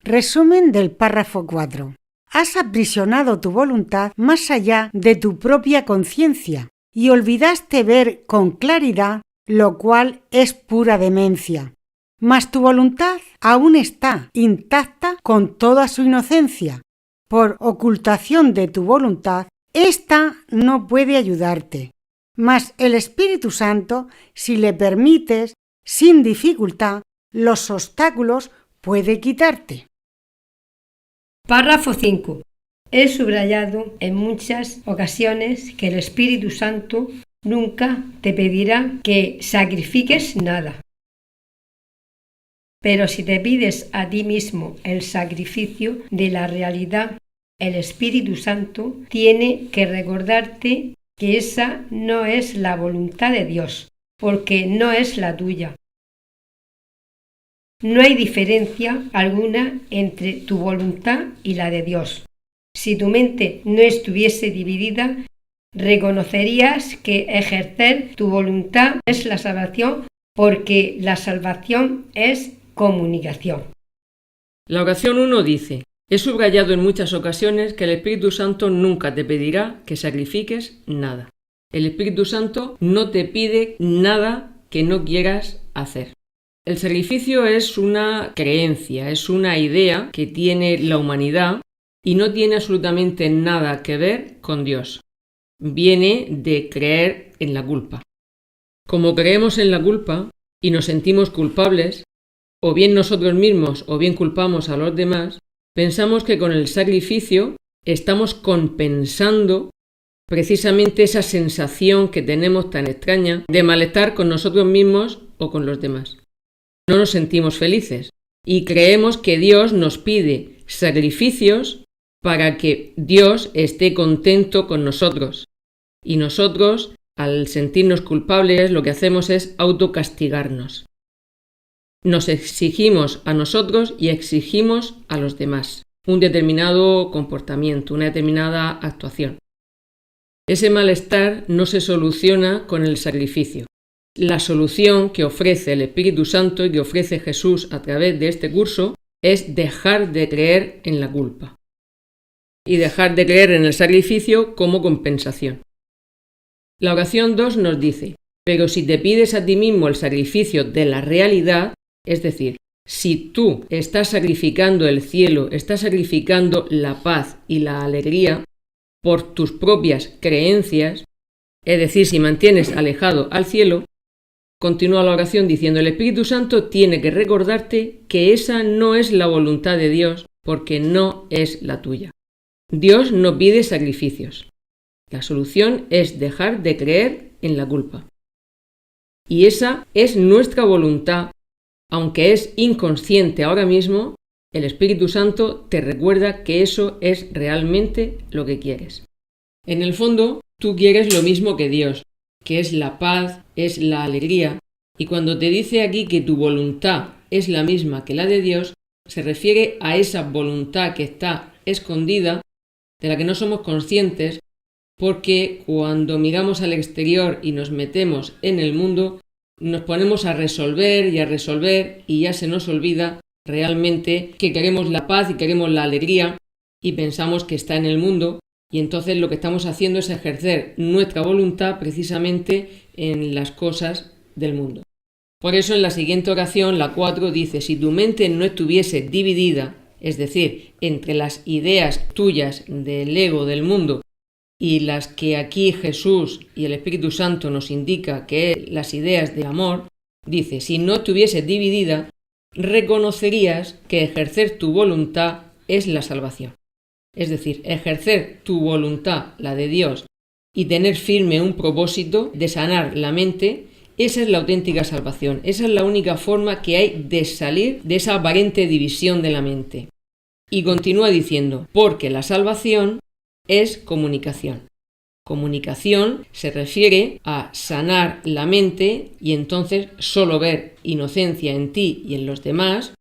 Resumen del párrafo 4. Has aprisionado tu voluntad más allá de tu propia conciencia y olvidaste ver con claridad, lo cual es pura demencia. Mas tu voluntad aún está intacta con toda su inocencia. Por ocultación de tu voluntad, ésta no puede ayudarte. Mas el Espíritu Santo, si le permites, sin dificultad, los obstáculos puede quitarte. Párrafo 5. He subrayado en muchas ocasiones que el Espíritu Santo nunca te pedirá que sacrifiques nada. Pero si te pides a ti mismo el sacrificio de la realidad, el Espíritu Santo tiene que recordarte que esa no es la voluntad de Dios, porque no es la tuya. No hay diferencia alguna entre tu voluntad y la de Dios. Si tu mente no estuviese dividida, reconocerías que ejercer tu voluntad es la salvación, porque la salvación es comunicación. La oración 1 dice: he subrayado en muchas ocasiones que el Espíritu Santo nunca te pedirá que sacrifiques nada. El Espíritu Santo no te pide nada que no quieras hacer. El sacrificio es una creencia, es una idea que tiene la humanidad y no tiene absolutamente nada que ver con Dios. Viene de creer en la culpa. Como creemos en la culpa y nos sentimos culpables, o bien nosotros mismos o bien culpamos a los demás, pensamos que con el sacrificio estamos compensando precisamente esa sensación que tenemos tan extraña de malestar con nosotros mismos o con los demás. No nos sentimos felices y creemos que Dios nos pide sacrificios para que Dios esté contento con nosotros. Y nosotros, al sentirnos culpables, lo que hacemos es autocastigarnos. Nos exigimos a nosotros y exigimos a los demás un determinado comportamiento, una determinada actuación. Ese malestar no se soluciona con el sacrificio. La solución que ofrece el Espíritu Santo y que ofrece Jesús a través de este curso es dejar de creer en la culpa y dejar de creer en el sacrificio como compensación. La oración 2 nos dice: pero si te pides a ti mismo el sacrificio de la realidad, es decir, si tú estás sacrificando el cielo, estás sacrificando la paz y la alegría por tus propias creencias, es decir, si mantienes alejado al cielo, continúa la oración diciendo: el Espíritu Santo tiene que recordarte que esa no es la voluntad de Dios, porque no es la tuya. Dios no pide sacrificios. La solución es dejar de creer en la culpa. Y esa es nuestra voluntad. Aunque es inconsciente ahora mismo, el Espíritu Santo te recuerda que eso es realmente lo que quieres. En el fondo, tú quieres lo mismo que Dios, que es la paz, es la alegría, y cuando te dice aquí que tu voluntad es la misma que la de Dios, se refiere a esa voluntad que está escondida, de la que no somos conscientes, porque cuando miramos al exterior y nos metemos en el mundo, nos ponemos a resolver y ya se nos olvida realmente que queremos la paz y queremos la alegría y pensamos que está en el mundo, y entonces lo que estamos haciendo es ejercer nuestra voluntad precisamente en las cosas del mundo. Por eso en la siguiente oración, la 4, dice: si tu mente no estuviese dividida, es decir, entre las ideas tuyas del ego del mundo y las que aquí Jesús y el Espíritu Santo nos indica que es las ideas del amor, dice: si no estuviese dividida, reconocerías que ejercer tu voluntad es la salvación. Es decir, ejercer tu voluntad, la de Dios, y tener firme un propósito de sanar la mente, esa es la auténtica salvación. Esa es la única forma que hay de salir de esa aparente división de la mente. Y continúa diciendo: porque la salvación es comunicación. Comunicación se refiere a sanar la mente y entonces solo ver inocencia en ti y en los demás,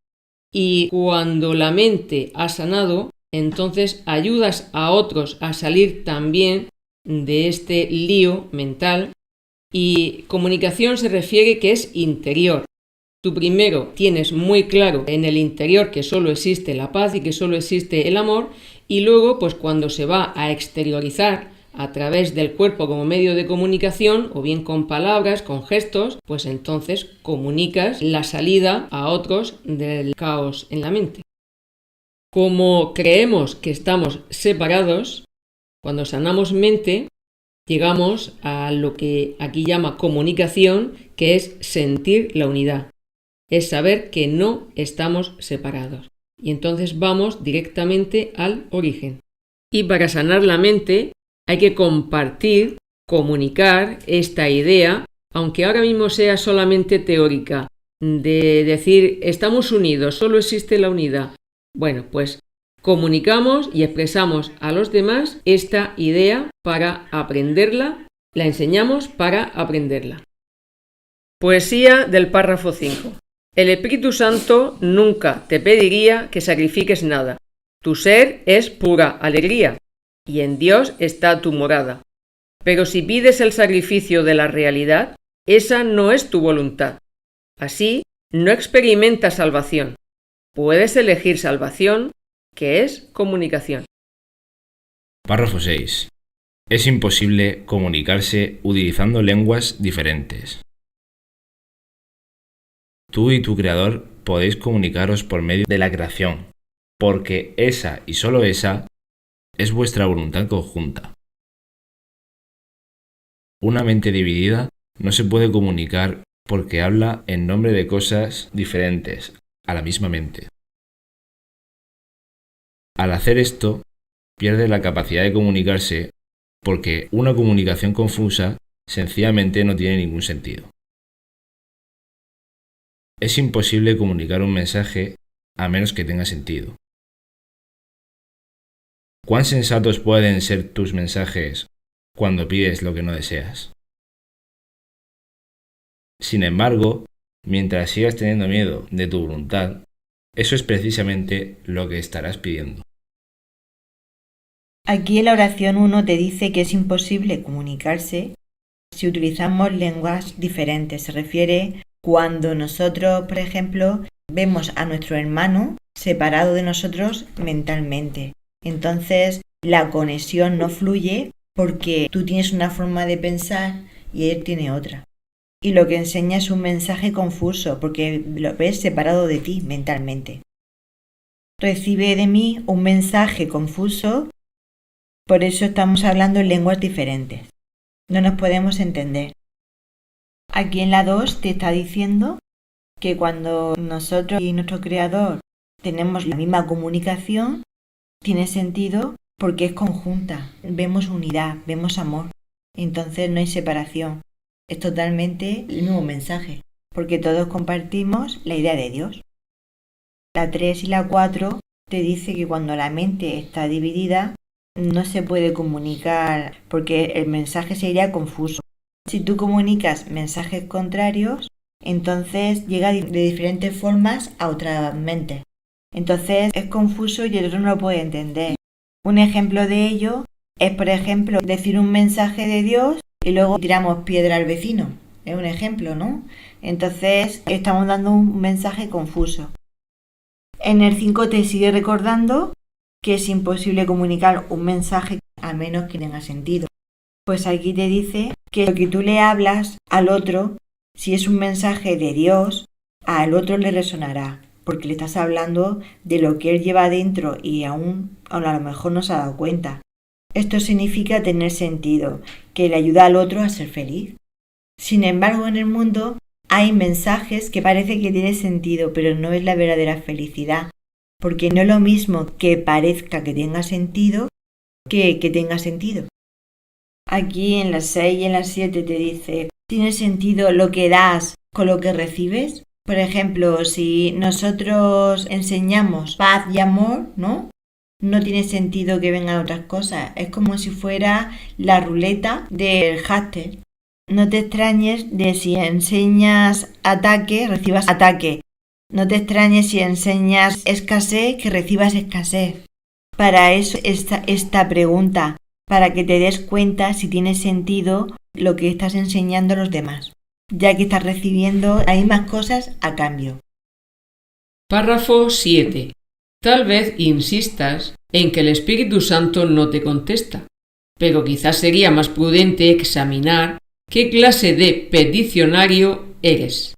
y cuando la mente ha sanado, entonces ayudas a otros a salir también de este lío mental. Y comunicación se refiere que es interior. Tú primero tienes muy claro en el interior que solo existe la paz y que solo existe el amor, y luego pues cuando se va a exteriorizar a través del cuerpo como medio de comunicación, o bien con palabras, con gestos, pues entonces comunicas la salida a otros del caos en la mente. Como creemos que estamos separados, cuando sanamos mente, llegamos a lo que aquí llama comunicación, que es sentir la unidad. Es saber que no estamos separados. Y entonces vamos directamente al origen. Y para sanar la mente hay que compartir, comunicar esta idea, aunque ahora mismo sea solamente teórica, de decir estamos unidos, solo existe la unidad. Bueno, pues comunicamos y expresamos a los demás esta idea para aprenderla, la enseñamos para aprenderla. Poesía del párrafo 5. El Espíritu Santo nunca te pediría que sacrifiques nada. Tu ser es pura alegría, y en Dios está tu morada. Pero si pides el sacrificio de la realidad, esa no es tu voluntad. Así, no experimentas salvación. Puedes elegir salvación, que es comunicación. Párrafo 6. Es imposible comunicarse utilizando lenguas diferentes. Tú y tu Creador podéis comunicaros por medio de la creación, porque esa y solo esa es vuestra voluntad conjunta. Una mente dividida no se puede comunicar porque habla en nombre de cosas diferentes a la misma mente. Al hacer esto, pierde la capacidad de comunicarse porque una comunicación confusa sencillamente no tiene ningún sentido. Es imposible comunicar un mensaje a menos que tenga sentido. ¿Cuán sensatos pueden ser tus mensajes cuando pides lo que no deseas? Sin embargo, mientras sigas teniendo miedo de tu voluntad, eso es precisamente lo que estarás pidiendo. Aquí en la oración 1 te dice que es imposible comunicarse si utilizamos lenguas diferentes. Se refiere cuando nosotros, por ejemplo, vemos a nuestro hermano separado de nosotros mentalmente. Entonces, la conexión no fluye porque tú tienes una forma de pensar y él tiene otra. Y lo que enseña es un mensaje confuso porque lo ves separado de ti mentalmente. Recibe de mí un mensaje confuso, por eso estamos hablando en lenguas diferentes. No nos podemos entender. Aquí en la 2 te está diciendo que cuando nosotros y nuestro Creador tenemos la misma comunicación, tiene sentido porque es conjunta. Vemos unidad, vemos amor. Entonces no hay separación. Es totalmente el mismo mensaje, porque todos compartimos la idea de Dios. La 3 y la 4 te dice que cuando la mente está dividida, no se puede comunicar porque el mensaje sería confuso. Si tú comunicas mensajes contrarios, entonces llega de diferentes formas a otras mentes. Entonces es confuso y el otro no lo puede entender. Un ejemplo de ello es, por ejemplo, decir un mensaje de Dios y luego tiramos piedra al vecino. Es un ejemplo, ¿no? Entonces estamos dando un mensaje confuso. En el 5 te sigue recordando que es imposible comunicar un mensaje a menos que tenga sentido. Pues aquí te dice que lo que tú le hablas al otro, si es un mensaje de Dios, al otro le resonará, porque le estás hablando de lo que él lleva dentro y aún a lo mejor no se ha dado cuenta. Esto significa tener sentido, que le ayuda al otro a ser feliz. Sin embargo, en el mundo hay mensajes que parece que tienen sentido, pero no es la verdadera felicidad, porque no es lo mismo que parezca que tenga sentido que tenga sentido. Aquí en las 6 y en las 7 te dice, ¿tiene sentido lo que das con lo que recibes? Por ejemplo, si nosotros enseñamos paz y amor, ¿no? No tiene sentido que vengan otras cosas. Es como si fuera la ruleta del hámster. No te extrañes de si enseñas ataque, recibas ataque. No te extrañes si enseñas escasez, que recibas escasez. Para eso esta pregunta, para que te des cuenta si tiene sentido lo que estás enseñando a los demás, ya que estás recibiendo las mismas cosas a cambio. Párrafo 7. Tal vez insistas en que el Espíritu Santo no te contesta, pero quizás sería más prudente examinar qué clase de peticionario eres.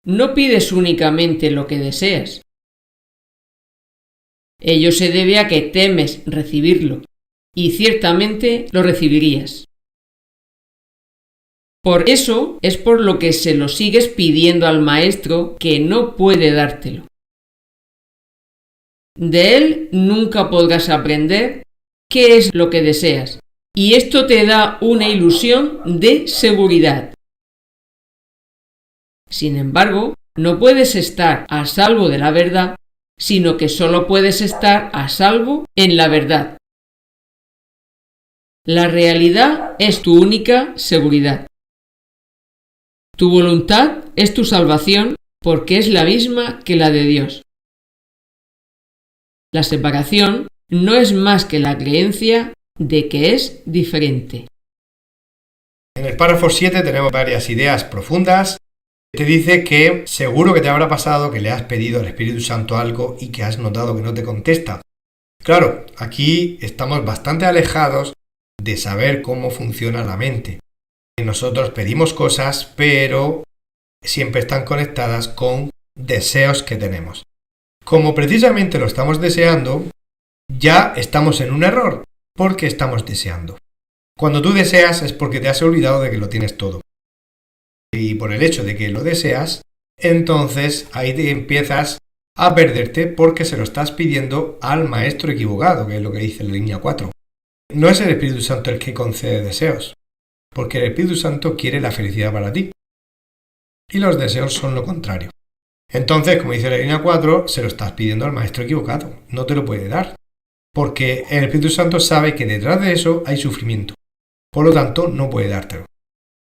No pides únicamente lo que deseas. Ello se debe a que temes recibirlo, y ciertamente lo recibirías. Por eso es por lo que se lo sigues pidiendo al Maestro que no puede dártelo. De él nunca podrás aprender qué es lo que deseas, y esto te da una ilusión de seguridad. Sin embargo, no puedes estar a salvo de la verdad, sino que solo puedes estar a salvo en la verdad. La realidad es tu única seguridad. Tu voluntad es tu salvación porque es la misma que la de Dios. La separación no es más que la creencia de que es diferente. En el párrafo 7 tenemos varias ideas profundas. Te dice que seguro que te habrá pasado que le has pedido al Espíritu Santo algo y que has notado que no te contesta. Claro, aquí estamos bastante alejados de saber cómo funciona la mente. Nosotros pedimos cosas, pero siempre están conectadas con deseos que tenemos. Como precisamente lo estamos deseando, ya estamos en un error, porque estamos deseando. Cuando tú deseas es porque te has olvidado de que lo tienes todo. Y por el hecho de que lo deseas, entonces ahí te empiezas a perderte porque se lo estás pidiendo al maestro equivocado, que es lo que dice la línea 4. No es el Espíritu Santo el que concede deseos, porque el Espíritu Santo quiere la felicidad para ti. Y los deseos son lo contrario. Entonces, como dice la línea 4, se lo estás pidiendo al maestro equivocado, no te lo puede dar. porque el Espíritu Santo sabe que detrás de eso hay sufrimiento. Por lo tanto, no puede dártelo.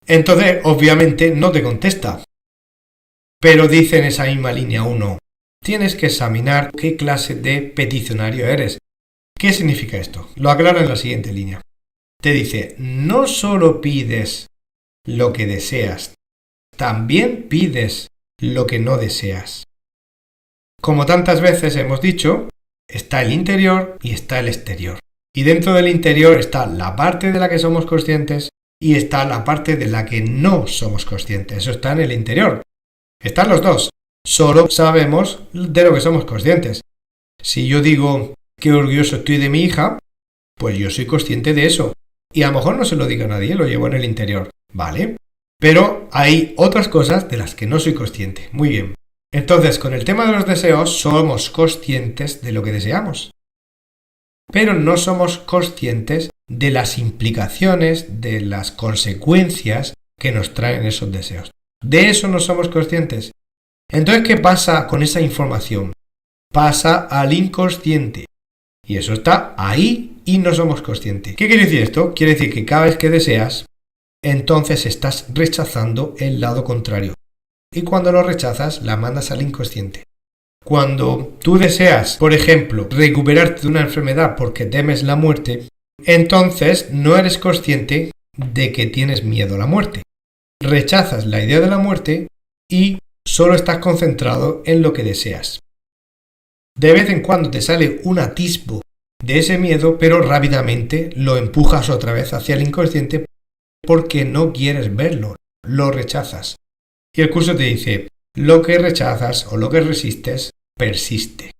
Entonces, obviamente, no te contesta. Pero dice en esa misma línea 1, tienes que examinar qué clase de peticionario eres. ¿Qué significa esto? Lo aclara en la siguiente línea. Te dice, no solo pides lo que deseas, también pides lo que no deseas. Como tantas veces hemos dicho, está el interior y está el exterior. Y dentro del interior está la parte de la que somos conscientes y está la parte de la que no somos conscientes. Eso está en el interior. Están los dos. Solo sabemos de lo que somos conscientes. Si yo digo qué orgulloso estoy de mi hija, pues yo soy consciente de eso. Y a lo mejor no se lo digo a nadie, lo llevo en el interior. ¿Vale? Pero hay otras cosas de las que no soy consciente. Muy bien. Entonces, con el tema de los deseos, somos conscientes de lo que deseamos. Pero no somos conscientes de las implicaciones, de las consecuencias que nos traen esos deseos. De eso no somos conscientes. Entonces, ¿qué pasa con esa información? Pasa al inconsciente. Y eso está ahí y no somos conscientes. ¿Qué quiere decir esto? Quiere decir que cada vez que deseas, entonces estás rechazando el lado contrario. Y cuando lo rechazas, la mandas al inconsciente. Cuando tú deseas, por ejemplo, recuperarte de una enfermedad porque temes la muerte, entonces no eres consciente de que tienes miedo a la muerte. Rechazas la idea de la muerte y solo estás concentrado en lo que deseas. De vez en cuando te sale un atisbo de ese miedo, pero rápidamente lo empujas otra vez hacia el inconsciente porque no quieres verlo, lo rechazas. Y el curso te dice, lo que rechazas o lo que resistes, persiste.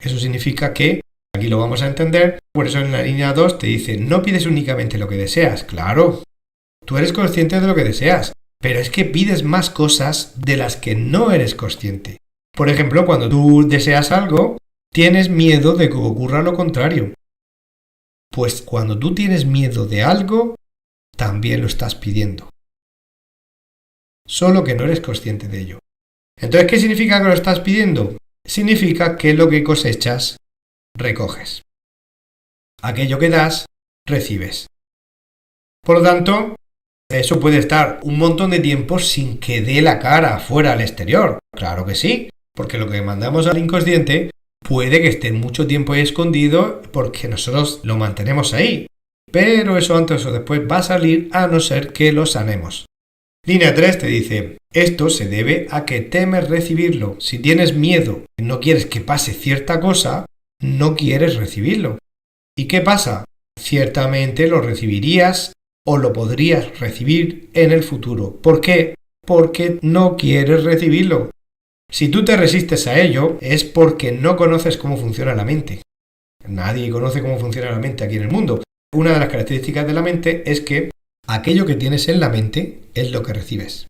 Eso significa que, aquí lo vamos a entender, por eso en la línea 2 te dice, no pides únicamente lo que deseas. Claro, tú eres consciente de lo que deseas, pero es que pides más cosas de las que no eres consciente. Por ejemplo, cuando tú deseas algo, tienes miedo de que ocurra lo contrario. Pues cuando tú tienes miedo de algo, también lo estás pidiendo. Solo que no eres consciente de ello. Entonces, ¿qué significa que lo estás pidiendo? Significa que lo que cosechas, recoges. Aquello que das, recibes. Por lo tanto, eso puede estar un montón de tiempo sin que dé la cara fuera al exterior. Claro que sí, porque lo que mandamos al inconsciente puede que esté mucho tiempo ahí escondido porque nosotros lo mantenemos ahí. Pero eso antes o después va a salir a no ser que lo sanemos. Línea 3 te dice, esto se debe a que temes recibirlo. Si tienes miedo y no quieres que pase cierta cosa, no quieres recibirlo. ¿Y qué pasa? Ciertamente lo recibirías o lo podrías recibir en el futuro. ¿Por qué? Porque no quieres recibirlo. Si tú te resistes a ello, es porque no conoces cómo funciona la mente. Nadie conoce cómo funciona la mente aquí en el mundo. Una de las características de la mente es que aquello que tienes en la mente es lo que recibes.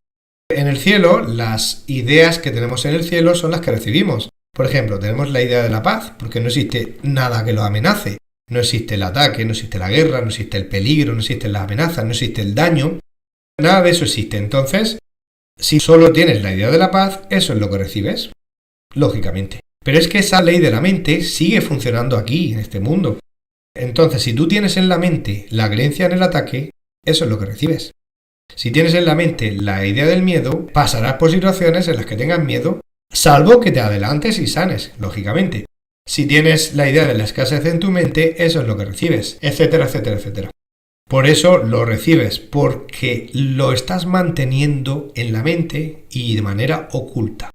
En el cielo, las ideas que tenemos en el cielo son las que recibimos. Por ejemplo, tenemos la idea de la paz, porque no existe nada que lo amenace. No existe el ataque, no existe la guerra, no existe el peligro, no existen las amenazas, no existe el daño. Nada de eso existe. Entonces, si solo tienes la idea de la paz, eso es lo que recibes. Lógicamente. Pero es que esa ley de la mente sigue funcionando aquí, en este mundo. Entonces, si tú tienes en la mente la creencia en el ataque, eso es lo que recibes. Si tienes en la mente la idea del miedo, pasarás por situaciones en las que tengas miedo, salvo que te adelantes y sanes, lógicamente. Si tienes la idea de la escasez en tu mente, eso es lo que recibes, etcétera, etcétera, etcétera. Por eso lo recibes, porque lo estás manteniendo en la mente y de manera oculta.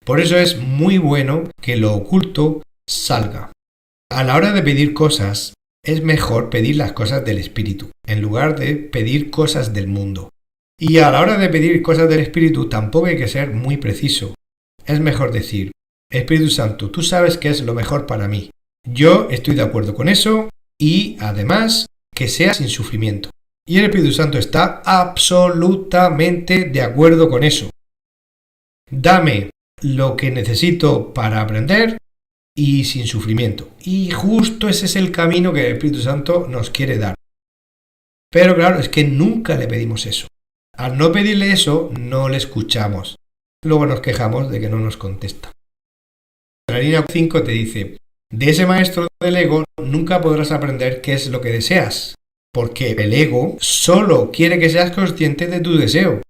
Por eso es muy bueno que lo oculto salga. A la hora de pedir cosas, es mejor pedir las cosas del espíritu, en lugar de pedir cosas del mundo. Y a la hora de pedir cosas del espíritu tampoco hay que ser muy preciso. Es mejor decir, Espíritu Santo, tú sabes qué es lo mejor para mí. Yo estoy de acuerdo con eso y, además, que sea sin sufrimiento. Y el Espíritu Santo está absolutamente de acuerdo con eso. Dame lo que necesito para aprender y sin sufrimiento. Y justo ese es el camino que el Espíritu Santo nos quiere dar. Pero claro, es que nunca le pedimos eso. Al no pedirle eso, no le escuchamos. Luego nos quejamos de que no nos contesta. La línea 5 te dice, de ese maestro del ego nunca podrás aprender qué es lo que deseas, porque el ego solo quiere que seas consciente de tu deseo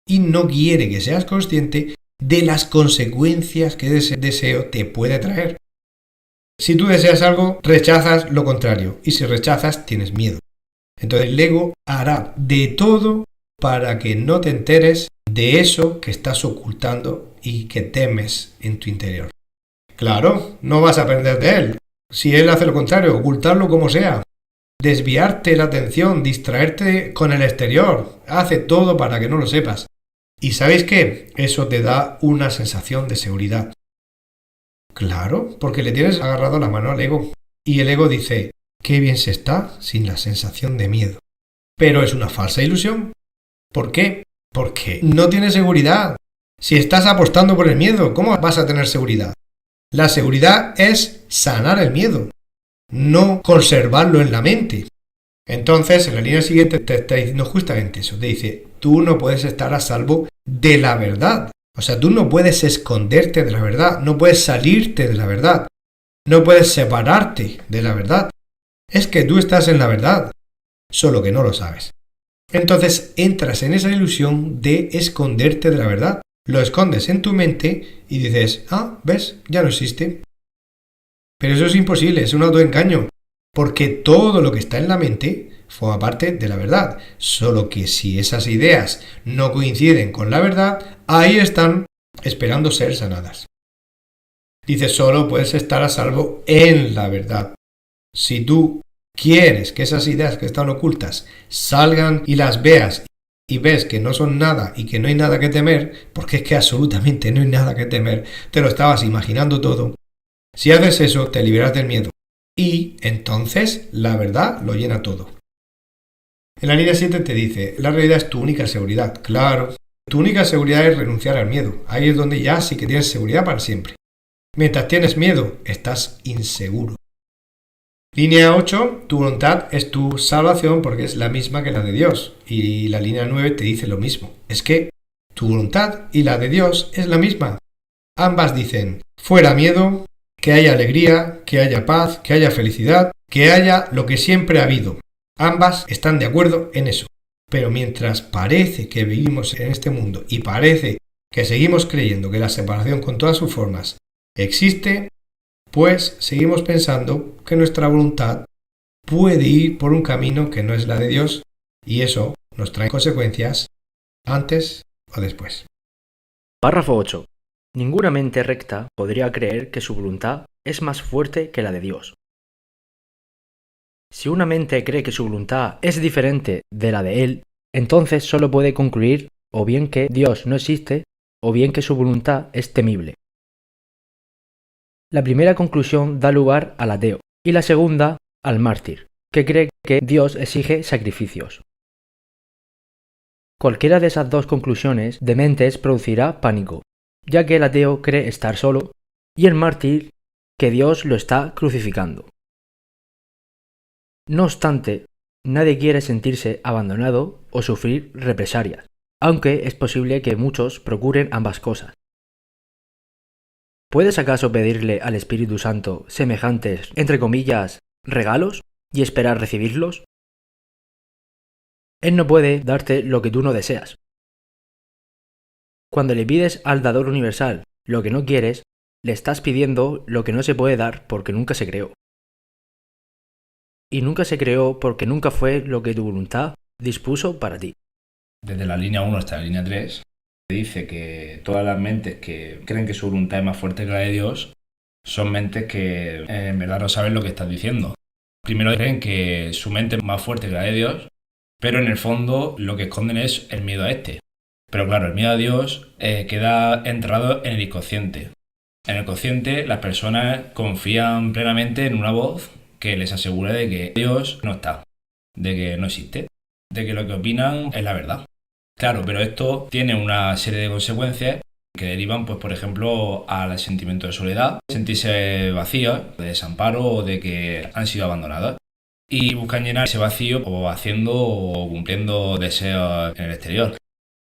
y no quiere que seas consciente de las consecuencias que ese deseo te puede traer. Si tú deseas algo, rechazas lo contrario, y si rechazas, tienes miedo. Entonces el ego hará de todo para que no te enteres de eso que estás ocultando y que temes en tu interior. Claro, no vas a aprender de él. Si él hace lo contrario, ocultarlo como sea, desviarte la atención, distraerte con el exterior, hace todo para que no lo sepas. ¿Y sabéis qué? Eso te da una sensación de seguridad. Claro, porque le tienes agarrado la mano al ego. Y el ego dice, qué bien se está sin la sensación de miedo. Pero es una falsa ilusión. ¿Por qué? Porque no tienes seguridad. Si estás apostando por el miedo, ¿cómo vas a tener seguridad? La seguridad es sanar el miedo, no conservarlo en la mente. Entonces, en la línea siguiente te está diciendo justamente eso. Te dice, tú no puedes estar a salvo de la verdad. O sea, tú no puedes esconderte de la verdad, no puedes salirte de la verdad, no puedes separarte de la verdad. Es que tú estás en la verdad, solo que no lo sabes. Entonces entras en esa ilusión de esconderte de la verdad. Lo escondes en tu mente y dices, ¿ves? Ya no existe. Pero eso es imposible, es un autoengaño, porque todo lo que está en la mente forma parte de la verdad. Solo que si esas ideas no coinciden con la verdad, ahí están esperando ser sanadas. Dice, solo puedes estar a salvo en la verdad. Si tú quieres que esas ideas que están ocultas salgan y las veas y ves que no son nada y que no hay nada que temer, porque es que absolutamente no hay nada que temer, te lo estabas imaginando todo. Si haces eso, te liberas del miedo y entonces la verdad lo llena todo. En la línea 7 te dice, la realidad es tu única seguridad. Claro, tu única seguridad es renunciar al miedo. Ahí es donde ya sí que tienes seguridad para siempre. Mientras tienes miedo, estás inseguro. Línea 8, tu voluntad es tu salvación porque es la misma que la de Dios. Y la línea 9 te dice lo mismo. Es que tu voluntad y la de Dios es la misma. Ambas dicen, fuera miedo, que haya alegría, que haya paz, que haya felicidad, que haya lo que siempre ha habido. Ambas están de acuerdo en eso. Pero mientras parece que vivimos en este mundo y parece que seguimos creyendo que la separación con todas sus formas existe, pues seguimos pensando que nuestra voluntad puede ir por un camino que no es la de Dios y eso nos trae consecuencias antes o después. Párrafo 8. Ninguna mente recta podría creer que su voluntad es más fuerte que la de Dios. Si una mente cree que su voluntad es diferente de la de él, entonces solo puede concluir o bien que Dios no existe o bien que su voluntad es temible. La primera conclusión da lugar al ateo y la segunda al mártir, que cree que Dios exige sacrificios. Cualquiera de esas dos conclusiones dementes producirá pánico, ya que el ateo cree estar solo y el mártir que Dios lo está crucificando. No obstante, nadie quiere sentirse abandonado o sufrir represalias, aunque es posible que muchos procuren ambas cosas. ¿Puedes acaso pedirle al Espíritu Santo semejantes, entre comillas, regalos y esperar recibirlos? Él no puede darte lo que tú no deseas. Cuando le pides al dador universal lo que no quieres, le estás pidiendo lo que no se puede dar porque nunca se creó. Y nunca se creó porque nunca fue lo que tu voluntad dispuso para ti. Desde la línea 1 hasta la línea 3, dice que todas las mentes que creen que su voluntad es más fuerte que la de Dios son mentes que en verdad no saben lo que estás diciendo. Primero creen que su mente es más fuerte que la de Dios, pero en el fondo lo que esconden es el miedo a este. Pero claro, el miedo a Dios queda enterrado en el inconsciente. En el consciente las personas confían plenamente en una voz que les asegura de que Dios no está, de que no existe, de que lo que opinan es la verdad. Claro, pero esto tiene una serie de consecuencias que derivan, pues, por ejemplo, al sentimiento de soledad, sentirse vacías, de desamparo o de que han sido abandonadas. Y buscan llenar ese vacío o haciendo o cumpliendo deseos en el exterior.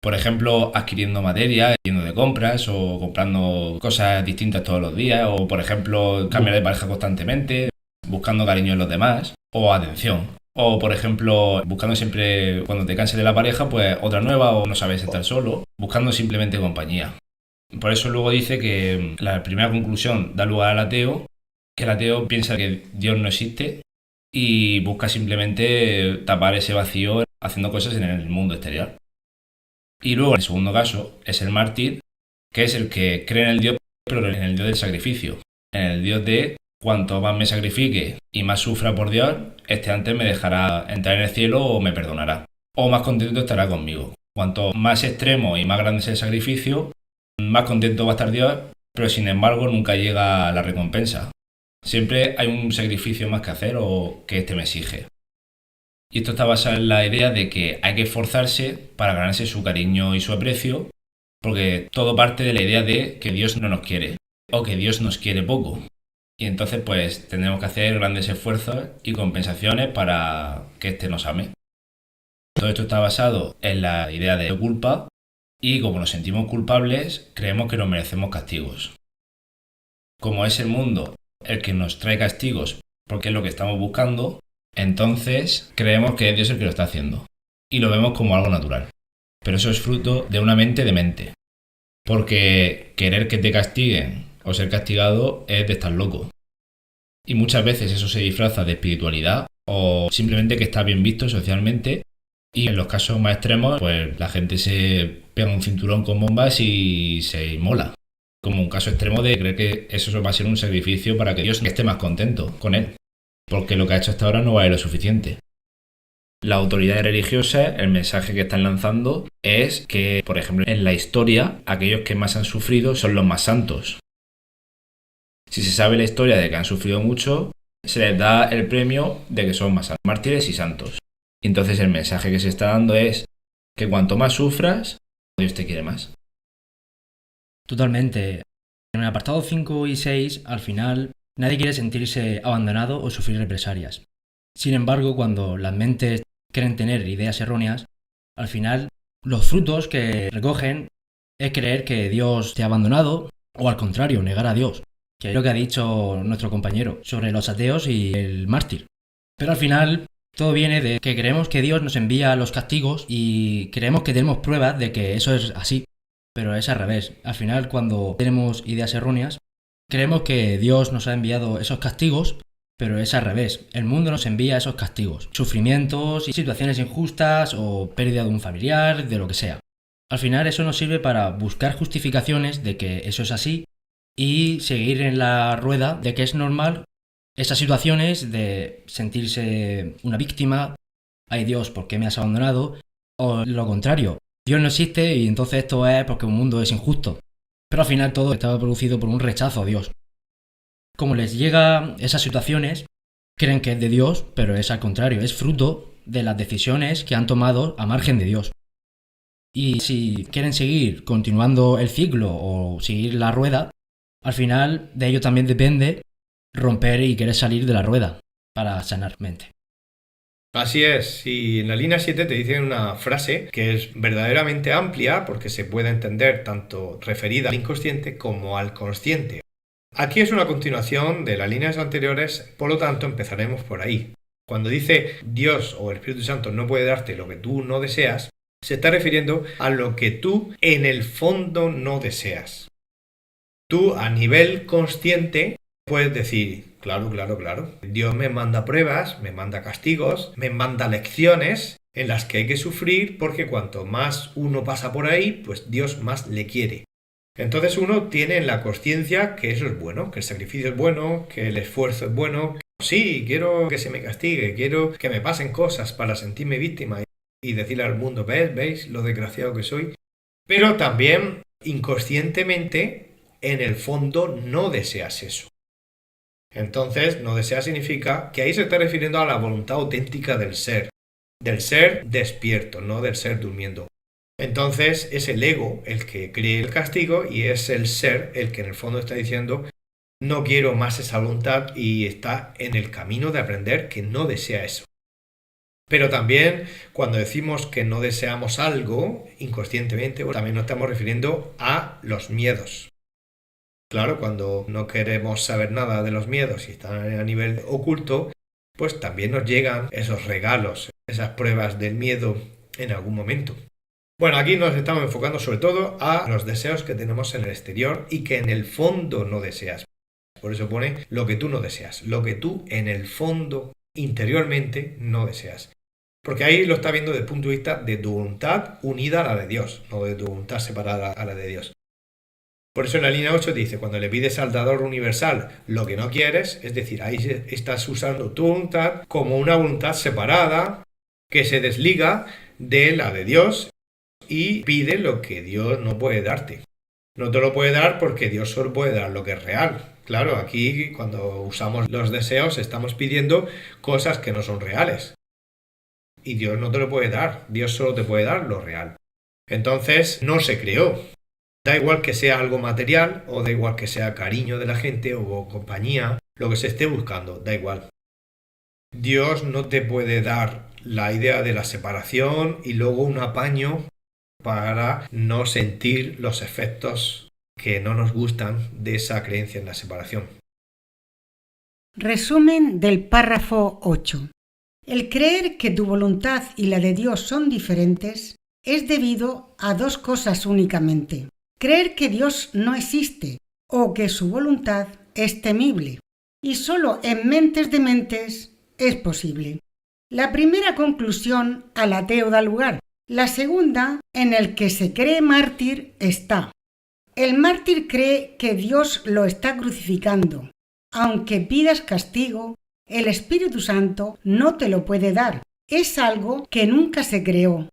Por ejemplo, adquiriendo materia, yendo de compras o comprando cosas distintas todos los días, o por ejemplo, cambiar de pareja constantemente, buscando cariño en los demás, o atención. O por ejemplo, buscando siempre, cuando te canses de la pareja, pues otra nueva, o no sabes estar solo, buscando simplemente compañía. Por eso luego dice que la primera conclusión da lugar al ateo, que el ateo piensa que Dios no existe y busca simplemente tapar ese vacío haciendo cosas en el mundo exterior. Y luego el segundo caso es el mártir, que es el que cree en el Dios, pero en el Dios del sacrificio, en el Dios de cuanto más me sacrifique y más sufra por Dios, este antes me dejará entrar en el cielo o me perdonará, o más contento estará conmigo. Cuanto más extremo y más grande es el sacrificio, más contento va a estar Dios, pero sin embargo nunca llega la recompensa. Siempre hay un sacrificio más que hacer o que este me exige. Y esto está basado en la idea de que hay que esforzarse para ganarse su cariño y su aprecio, porque todo parte de la idea de que Dios no nos quiere, o que Dios nos quiere poco. Y entonces pues tenemos que hacer grandes esfuerzos y compensaciones para que éste nos ame. Todo esto está basado en la idea de culpa, y como nos sentimos culpables, creemos que nos merecemos castigos. Como es el mundo el que nos trae castigos porque es lo que estamos buscando, entonces creemos que es Dios el que lo está haciendo y lo vemos como algo natural. Pero eso es fruto de una mente demente, porque querer que te castiguen o ser castigado es de estar loco. Y muchas veces eso se disfraza de espiritualidad o simplemente que está bien visto socialmente, y en los casos más extremos pues la gente se pega un cinturón con bombas y se inmola. Como un caso extremo de creer que eso va a ser un sacrificio para que Dios esté más contento con él, porque lo que ha hecho hasta ahora no vale lo suficiente. Las autoridades religiosas, el mensaje que están lanzando es que, por ejemplo, en la historia, aquellos que más han sufrido son los más santos. Si se sabe la historia de que han sufrido mucho, se les da el premio de que son más mártires y santos. Y entonces el mensaje que se está dando es que cuanto más sufras, Dios te quiere más. Totalmente. En el apartado 5 y 6, al final, nadie quiere sentirse abandonado o sufrir represalias. Sin embargo, cuando las mentes creen tener ideas erróneas, al final los frutos que recogen es creer que Dios te ha abandonado o al contrario, negar a Dios, que es lo que ha dicho nuestro compañero sobre los ateos y el mártir. Pero al final todo viene de que creemos que Dios nos envía los castigos y creemos que tenemos pruebas de que eso es así, pero es al revés. Al final, cuando tenemos ideas erróneas, creemos que Dios nos ha enviado esos castigos, pero es al revés. El mundo nos envía esos castigos, sufrimientos y situaciones injustas o pérdida de un familiar, de lo que sea. Al final eso nos sirve para buscar justificaciones de que eso es así y seguir en la rueda de que es normal esas situaciones de sentirse una víctima, ay Dios, ¿por qué me has abandonado? O lo contrario, Dios no existe y entonces esto es porque un mundo es injusto. Pero al final todo estaba producido por un rechazo a Dios. Como les llega esas situaciones, creen que es de Dios, pero es al contrario, es fruto de las decisiones que han tomado a margen de Dios. Y si quieren seguir continuando el ciclo o seguir la rueda, al final de ello también depende romper y querer salir de la rueda para sanar mente. Así es, y en la línea 7 te dicen una frase que es verdaderamente amplia porque se puede entender tanto referida al inconsciente como al consciente. Aquí es una continuación de las líneas anteriores, por lo tanto empezaremos por ahí. Cuando dice Dios o el Espíritu Santo no puede darte lo que tú no deseas, se está refiriendo a lo que tú en el fondo no deseas. Tú a nivel consciente puedes decir, claro, Dios me manda pruebas, me manda castigos, me manda lecciones en las que hay que sufrir porque cuanto más uno pasa por ahí, pues Dios más le quiere. Entonces uno tiene en la consciencia que eso es bueno, que el sacrificio es bueno, que el esfuerzo es bueno. Sí, quiero que se me castigue, quiero que me pasen cosas para sentirme víctima y decirle al mundo, ¿veis lo desgraciado que soy? Pero también inconscientemente, en el fondo, no deseas eso. Entonces, no deseas significa que ahí se está refiriendo a la voluntad auténtica del ser despierto, no del ser durmiendo. Entonces, es el ego el que cree el castigo y es el ser el que en el fondo está diciendo no quiero más esa voluntad y está en el camino de aprender que no desea eso. Pero también cuando decimos que no deseamos algo inconscientemente, también nos estamos refiriendo a los miedos. Claro, cuando no queremos saber nada de los miedos y están a nivel oculto, pues también nos llegan esos regalos, esas pruebas del miedo en algún momento. Bueno, aquí nos estamos enfocando sobre todo a los deseos que tenemos en el exterior y que en el fondo no deseas. Por eso pone lo que tú no deseas, lo que tú en el fondo, interiormente, no deseas. Porque ahí lo está viendo desde el punto de vista de tu voluntad unida a la de Dios, no de tu voluntad separada a la de Dios. Por eso en la línea 8 dice, cuando le pides al dador universal lo que no quieres, es decir, ahí estás usando tu voluntad como una voluntad separada que se desliga de la de Dios y pide lo que Dios no puede darte. No te lo puede dar porque Dios solo puede dar lo que es real. Claro, aquí cuando usamos los deseos estamos pidiendo cosas que no son reales. Y Dios no te lo puede dar, Dios solo te puede dar lo real. Entonces no se creó. Da igual que sea algo material o da igual que sea cariño de la gente o compañía, lo que se esté buscando, da igual. Dios no te puede dar la idea de la separación y luego un apaño para no sentir los efectos que no nos gustan de esa creencia en la separación. Resumen del párrafo 8. El creer que tu voluntad y la de Dios son diferentes es debido a dos cosas únicamente. Creer que Dios no existe o que su voluntad es temible. Y solo en mentes de mentes es posible. La primera conclusión al ateo da lugar. La segunda, en el que se cree mártir, está. El mártir cree que Dios lo está crucificando. Aunque pidas castigo, el Espíritu Santo no te lo puede dar. Es algo que nunca se creó.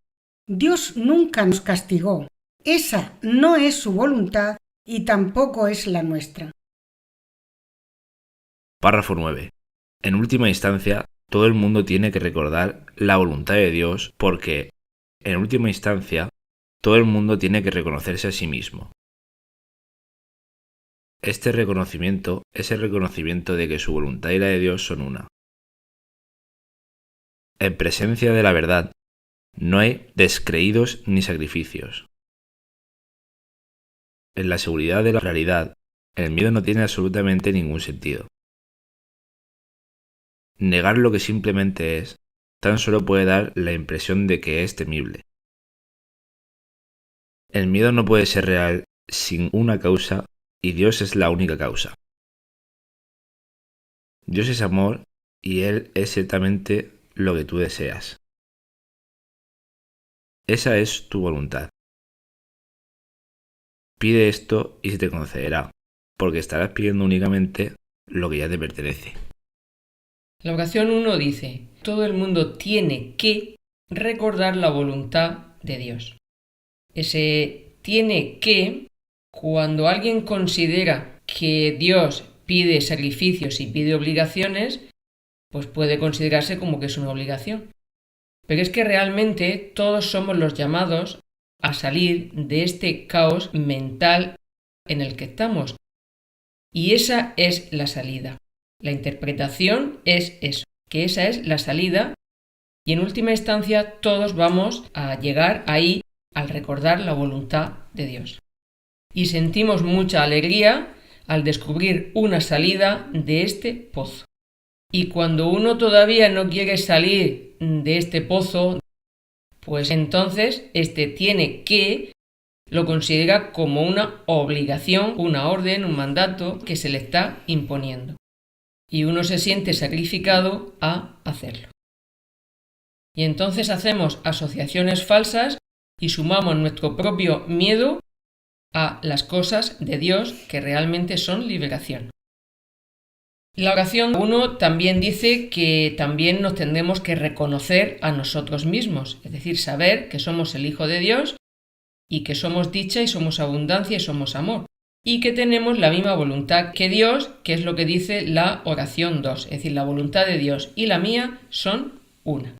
Dios nunca nos castigó. Esa no es su voluntad y tampoco es la nuestra. Párrafo 9. En última instancia, todo el mundo tiene que recordar la voluntad de Dios porque, en última instancia, todo el mundo tiene que reconocerse a sí mismo. Este reconocimiento es el reconocimiento de que su voluntad y la de Dios son una. En presencia de la verdad, no hay descreídos ni sacrificios. En la seguridad de la realidad, el miedo no tiene absolutamente ningún sentido. Negar lo que simplemente es, tan solo puede dar la impresión de que es temible. El miedo no puede ser real sin una causa y Dios es la única causa. Dios es amor y Él es exactamente lo que tú deseas. Esa es tu voluntad. Pide esto y se te concederá, porque estarás pidiendo únicamente lo que ya te pertenece. La oración 1 dice, todo el mundo tiene que recordar la voluntad de Dios. Ese tiene que, cuando alguien considera que Dios pide sacrificios y pide obligaciones, pues puede considerarse como que es una obligación. Pero es que realmente todos somos los llamados a salir de este caos mental en el que estamos. Y esa es la salida. La interpretación es eso, que esa es la salida y en última instancia todos vamos a llegar ahí al recordar la voluntad de Dios. Y sentimos mucha alegría al descubrir una salida de este pozo. Y cuando uno todavía no quiere salir de este pozo, pues entonces tiene que lo considera como una obligación, una orden, un mandato que se le está imponiendo. Y uno se siente sacrificado a hacerlo. Y entonces hacemos asociaciones falsas y sumamos nuestro propio miedo a las cosas de Dios que realmente son liberación. La oración 1 también dice que también nos tendremos que reconocer a nosotros mismos, es decir, saber que somos el Hijo de Dios y que somos dicha y somos abundancia y somos amor. Y que tenemos la misma voluntad que Dios, que es lo que dice la oración 2, es decir, la voluntad de Dios y la mía son una.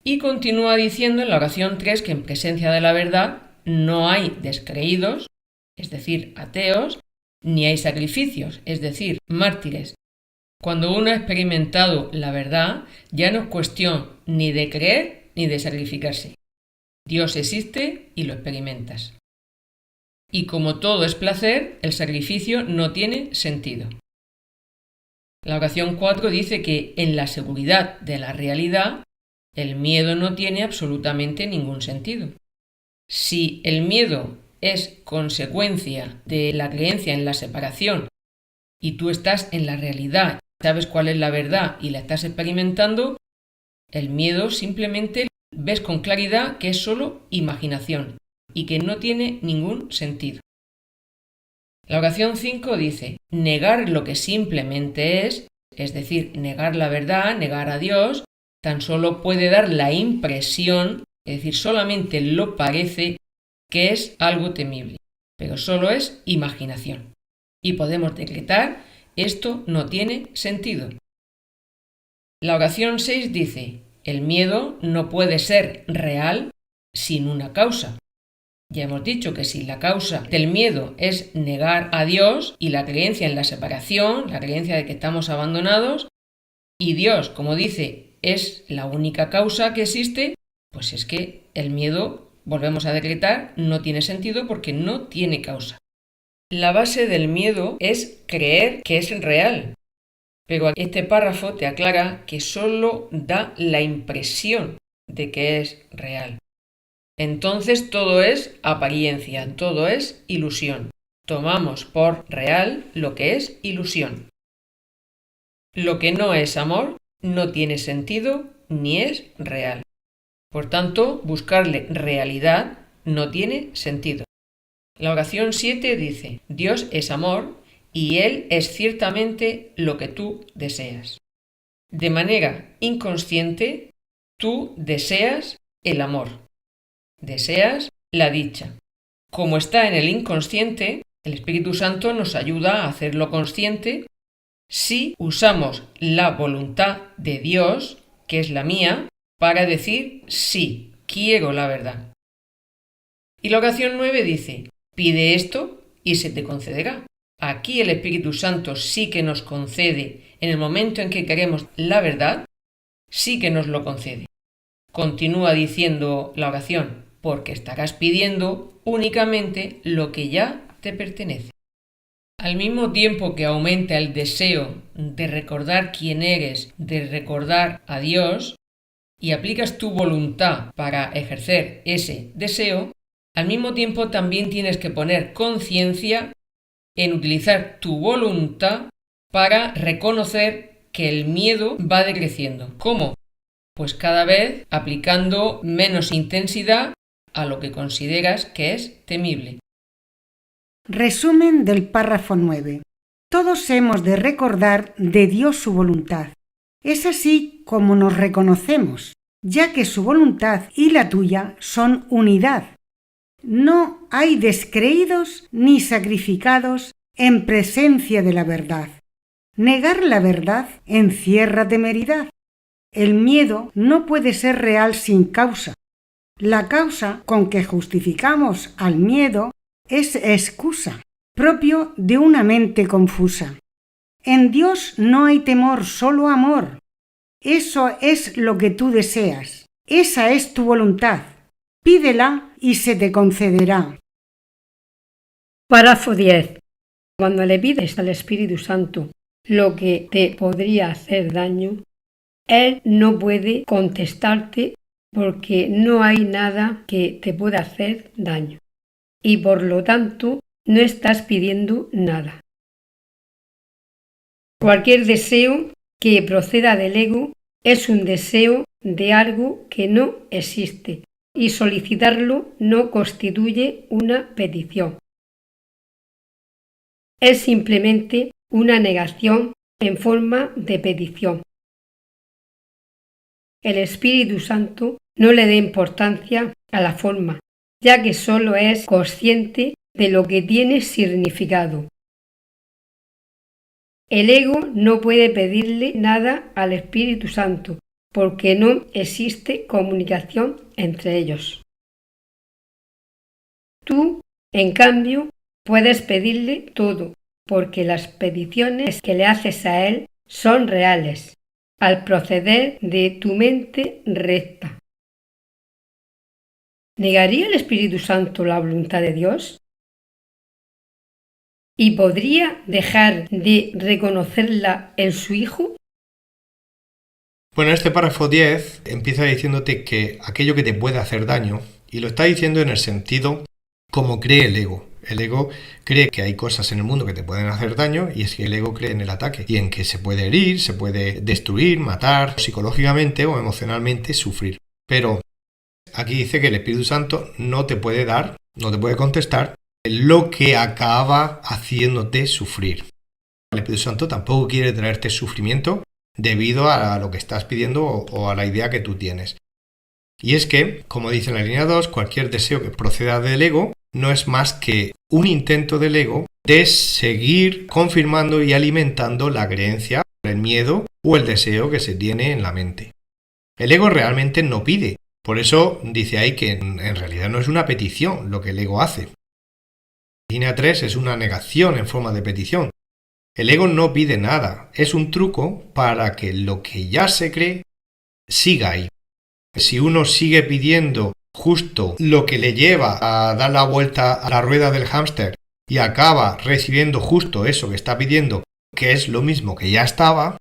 Y continúa diciendo en la oración 3 que en presencia de la verdad no hay descreídos, es decir, ateos, ni hay sacrificios, es decir, mártires. Cuando uno ha experimentado la verdad, ya no es cuestión ni de creer ni de sacrificarse. Dios existe y lo experimentas. Y como todo es placer, el sacrificio no tiene sentido. La oración 4 dice que en la seguridad de la realidad, el miedo no tiene absolutamente ningún sentido. Si el miedo es consecuencia de la creencia en la separación y tú estás en la realidad, sabes cuál es la verdad y la estás experimentando, el miedo simplemente ves con claridad que es solo imaginación y que no tiene ningún sentido. La oración 5 dice, negar lo que simplemente es decir, negar la verdad, negar a Dios, tan solo puede dar la impresión, es decir, solamente lo parece que es algo temible, pero solo es imaginación. Y podemos decretar, esto no tiene sentido. La oración 6 dice, el miedo no puede ser real sin una causa. Ya hemos dicho que si la causa del miedo es negar a Dios y la creencia en la separación, la creencia de que estamos abandonados, y Dios, como dice, es la única causa que existe, pues es que el miedo, volvemos a decretar, no tiene sentido porque no tiene causa. La base del miedo es creer que es real, pero este párrafo te aclara que solo da la impresión de que es real. Entonces todo es apariencia, todo es ilusión. Tomamos por real lo que es ilusión. Lo que no es amor no tiene sentido ni es real. Por tanto, buscarle realidad no tiene sentido. La oración 7 dice, Dios es amor y Él es ciertamente lo que tú deseas. De manera inconsciente, tú deseas el amor. Deseas la dicha. Como está en el inconsciente, el Espíritu Santo nos ayuda a hacerlo consciente si usamos la voluntad de Dios, que es la mía, para decir sí, quiero la verdad. Y la oración 9 dice, pide esto y se te concederá. Aquí el Espíritu Santo sí que nos concede, en el momento en que queremos la verdad, sí que nos lo concede. Continúa diciendo la oración, porque estarás pidiendo únicamente lo que ya te pertenece. Al mismo tiempo que aumenta el deseo de recordar quién eres, de recordar a Dios, y aplicas tu voluntad para ejercer ese deseo, al mismo tiempo también tienes que poner conciencia en utilizar tu voluntad para reconocer que el miedo va decreciendo. ¿Cómo? Pues cada vez aplicando menos intensidad a lo que consideras que es temible. Resumen del párrafo 9. Todos hemos de recordar de Dios su voluntad. Es así como nos reconocemos, ya que su voluntad y la tuya son unidad. No hay descreídos ni sacrificados en presencia de la verdad. Negar la verdad encierra temeridad. El miedo no puede ser real sin causa. La causa con que justificamos al miedo es excusa, propio de una mente confusa. En Dios no hay temor, solo amor. Eso es lo que tú deseas. Esa es tu voluntad. Pídela y se te concederá. Párrafo 10. Cuando le pides al Espíritu Santo lo que te podría hacer daño, Él no puede contestarte porque no hay nada que te pueda hacer daño. Y por lo tanto, no estás pidiendo nada. Cualquier deseo que proceda del ego es un deseo de algo que no existe y solicitarlo no constituye una petición. Es simplemente una negación en forma de petición. El Espíritu Santo no le dé importancia a la forma, ya que solo es consciente de lo que tiene significado. El ego no puede pedirle nada al Espíritu Santo, porque no existe comunicación entre ellos. Tú, en cambio, puedes pedirle todo, porque las peticiones que le haces a Él son reales al proceder de tu mente recta. ¿Negaría el Espíritu Santo la voluntad de Dios? ¿Y podría dejar de reconocerla en su Hijo? Bueno, este párrafo 10 empieza diciéndote que aquello que te puede hacer daño, y lo está diciendo en el sentido como cree el ego. El ego cree que hay cosas en el mundo que te pueden hacer daño, y es que el ego cree en el ataque y en que se puede herir, se puede destruir, matar, psicológicamente o emocionalmente sufrir. Pero aquí dice que el Espíritu Santo no te puede dar, no te puede contestar lo que acaba haciéndote sufrir. El Espíritu Santo tampoco quiere traerte sufrimiento debido a lo que estás pidiendo o a la idea que tú tienes. Y es que, como dice en la línea 2, cualquier deseo que proceda del ego no es más que un intento del ego de seguir confirmando y alimentando la creencia, el miedo o el deseo que se tiene en la mente. El ego realmente no pide. Por eso dice ahí que en realidad no es una petición lo que el ego hace. Línea 3 es una negación en forma de petición. El ego no pide nada, es un truco para que lo que ya se cree siga ahí. Si uno sigue pidiendo justo lo que le lleva a dar la vuelta a la rueda del hámster y acaba recibiendo justo eso que está pidiendo, que es lo mismo que ya estaba,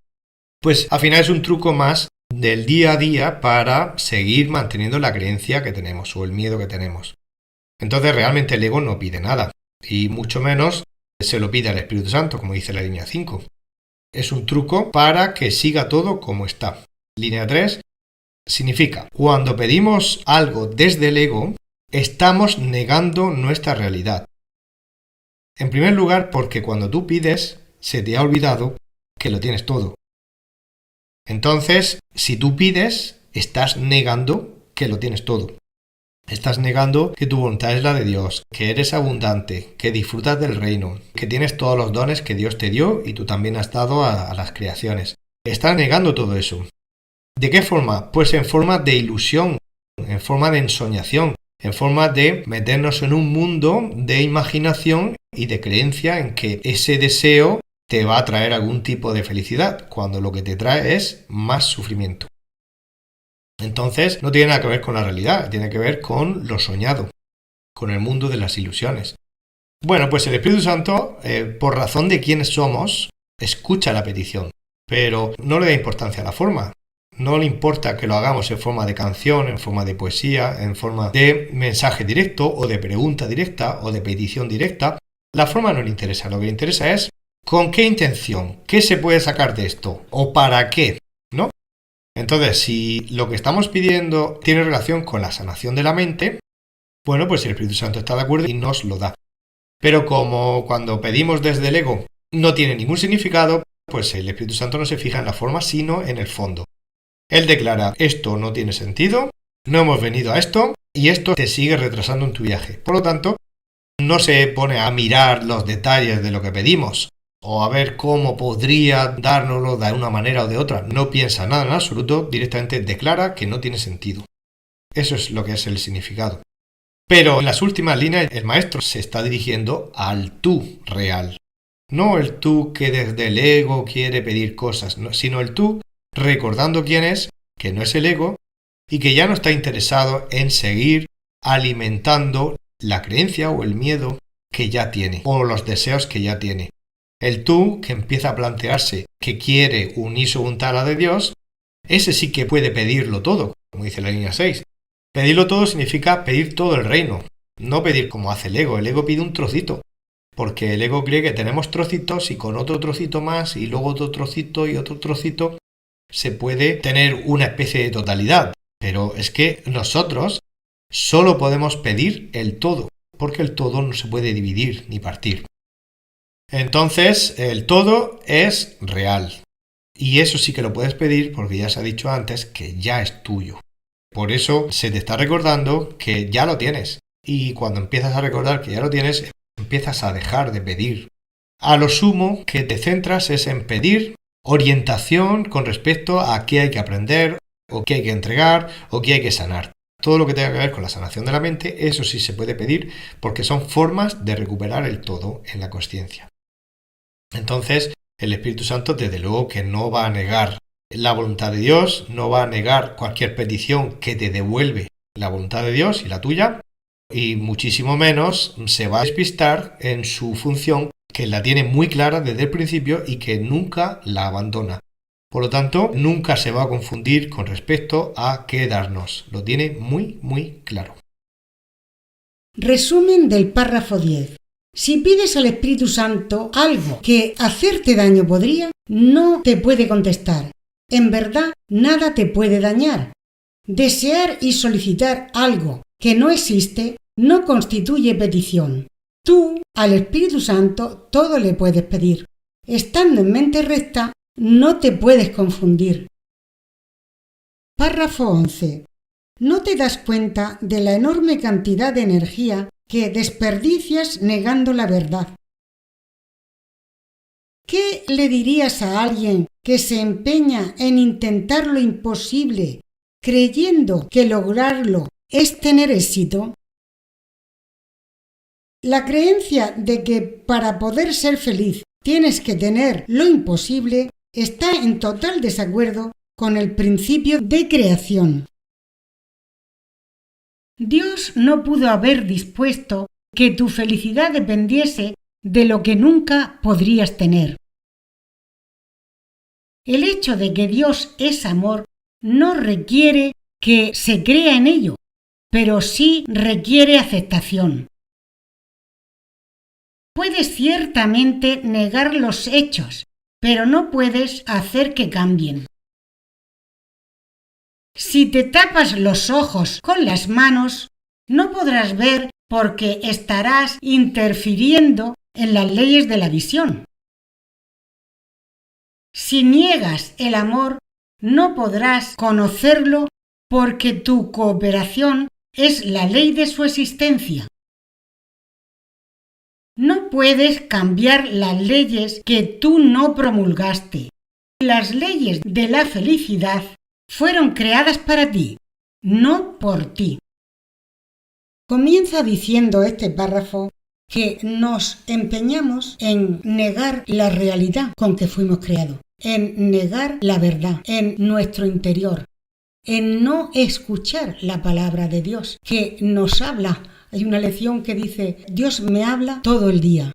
pues al final es un truco más del día a día para seguir manteniendo la creencia que tenemos o el miedo que tenemos. Entonces realmente el ego no pide nada, y mucho menos se lo pide al Espíritu Santo, como dice la línea 5. Es un truco para que siga todo como está. Línea 3 significa, cuando pedimos algo desde el ego, estamos negando nuestra realidad. En primer lugar, porque cuando tú pides, se te ha olvidado que lo tienes todo. Entonces, si tú pides, estás negando que lo tienes todo. Estás negando que tu voluntad es la de Dios, que eres abundante, que disfrutas del reino, que tienes todos los dones que Dios te dio y tú también has dado a las creaciones. Estás negando todo eso. ¿De qué forma? Pues en forma de ilusión, en forma de ensoñación, en forma de meternos en un mundo de imaginación y de creencia en que ese deseo te va a traer algún tipo de felicidad, cuando lo que te trae es más sufrimiento. Entonces no tiene nada que ver con la realidad, tiene que ver con lo soñado, con el mundo de las ilusiones. Bueno, pues el Espíritu Santo, por razón de quiénes somos, escucha la petición, pero no le da importancia a la forma. No le importa que lo hagamos en forma de canción, en forma de poesía, en forma de mensaje directo o de pregunta directa o de petición directa. La forma no le interesa, lo que le interesa es con qué intención, qué se puede sacar de esto o para qué, ¿no? Entonces, si lo que estamos pidiendo tiene relación con la sanación de la mente, bueno, pues el Espíritu Santo está de acuerdo y nos lo da. Pero como cuando pedimos desde el ego no tiene ningún significado, pues el Espíritu Santo no se fija en la forma, sino en el fondo. Él declara, esto no tiene sentido, no hemos venido a esto, y esto te sigue retrasando en tu viaje. Por lo tanto, no se pone a mirar los detalles de lo que pedimos, o a ver cómo podría dárnoslo de una manera o de otra. No piensa nada en absoluto, directamente declara que no tiene sentido. Eso es lo que es el significado. Pero en las últimas líneas el maestro se está dirigiendo al tú real. No el tú que desde el ego quiere pedir cosas, sino el tú recordando quién es, que no es el ego, y que ya no está interesado en seguir alimentando la creencia o el miedo que ya tiene, o los deseos que ya tiene. El tú que empieza a plantearse que quiere unir su voluntad a la de Dios, ese sí que puede pedirlo todo, como dice la línea 6. Pedirlo todo significa pedir todo el reino, no pedir como hace el ego. El ego pide un trocito, porque el ego cree que tenemos trocitos y con otro trocito más y luego otro trocito y otro trocito se puede tener una especie de totalidad. Pero es que nosotros solo podemos pedir el todo, porque el todo no se puede dividir ni partir. Entonces, el todo es real. Y eso sí que lo puedes pedir porque ya se ha dicho antes que ya es tuyo. Por eso se te está recordando que ya lo tienes. Y cuando empiezas a recordar que ya lo tienes, empiezas a dejar de pedir. A lo sumo que te centras es en pedir orientación con respecto a qué hay que aprender, o qué hay que entregar, o qué hay que sanar. Todo lo que tenga que ver con la sanación de la mente, eso sí se puede pedir porque son formas de recuperar el todo en la consciencia. Entonces, El Espíritu Santo desde luego que no va a negar la voluntad de Dios, no va a negar cualquier petición que te devuelve la voluntad de Dios y la tuya, y muchísimo menos se va a despistar en su función, que la tiene muy clara desde el principio y que nunca la abandona. Por lo tanto, nunca se va a confundir con respecto a qué darnos. Lo tiene muy, muy claro. Resumen del párrafo 10. Si pides al Espíritu Santo algo que hacerte daño podría, no te puede contestar. En verdad, nada te puede dañar. Desear y solicitar algo que no existe no constituye petición. Tú, al Espíritu Santo, todo le puedes pedir. Estando en mente recta, no te puedes confundir. Párrafo 11. ¿No te das cuenta de la enorme cantidad de energía que desperdicias negando la verdad? ¿Qué le dirías a alguien que se empeña en intentar lo imposible, creyendo que lograrlo es tener éxito? La creencia de que para poder ser feliz tienes que tener lo imposible está en total desacuerdo con el principio de creación. Dios no pudo haber dispuesto que tu felicidad dependiese de lo que nunca podrías tener. El hecho de que Dios es amor no requiere que se crea en ello, pero sí requiere aceptación. Puedes ciertamente negar los hechos, pero no puedes hacer que cambien. Si te tapas los ojos con las manos, no podrás ver porque estarás interfiriendo en las leyes de la visión. Si niegas el amor, no podrás conocerlo porque tu cooperación es la ley de su existencia. No puedes cambiar las leyes que tú no promulgaste. Las leyes de la felicidad fueron creadas para ti, no por ti. Comienza diciendo este párrafo que nos empeñamos en negar la realidad con que fuimos creados, en negar la verdad en nuestro interior, en no escuchar la palabra de Dios que nos habla. Hay una lección que dice, Dios me habla todo el día.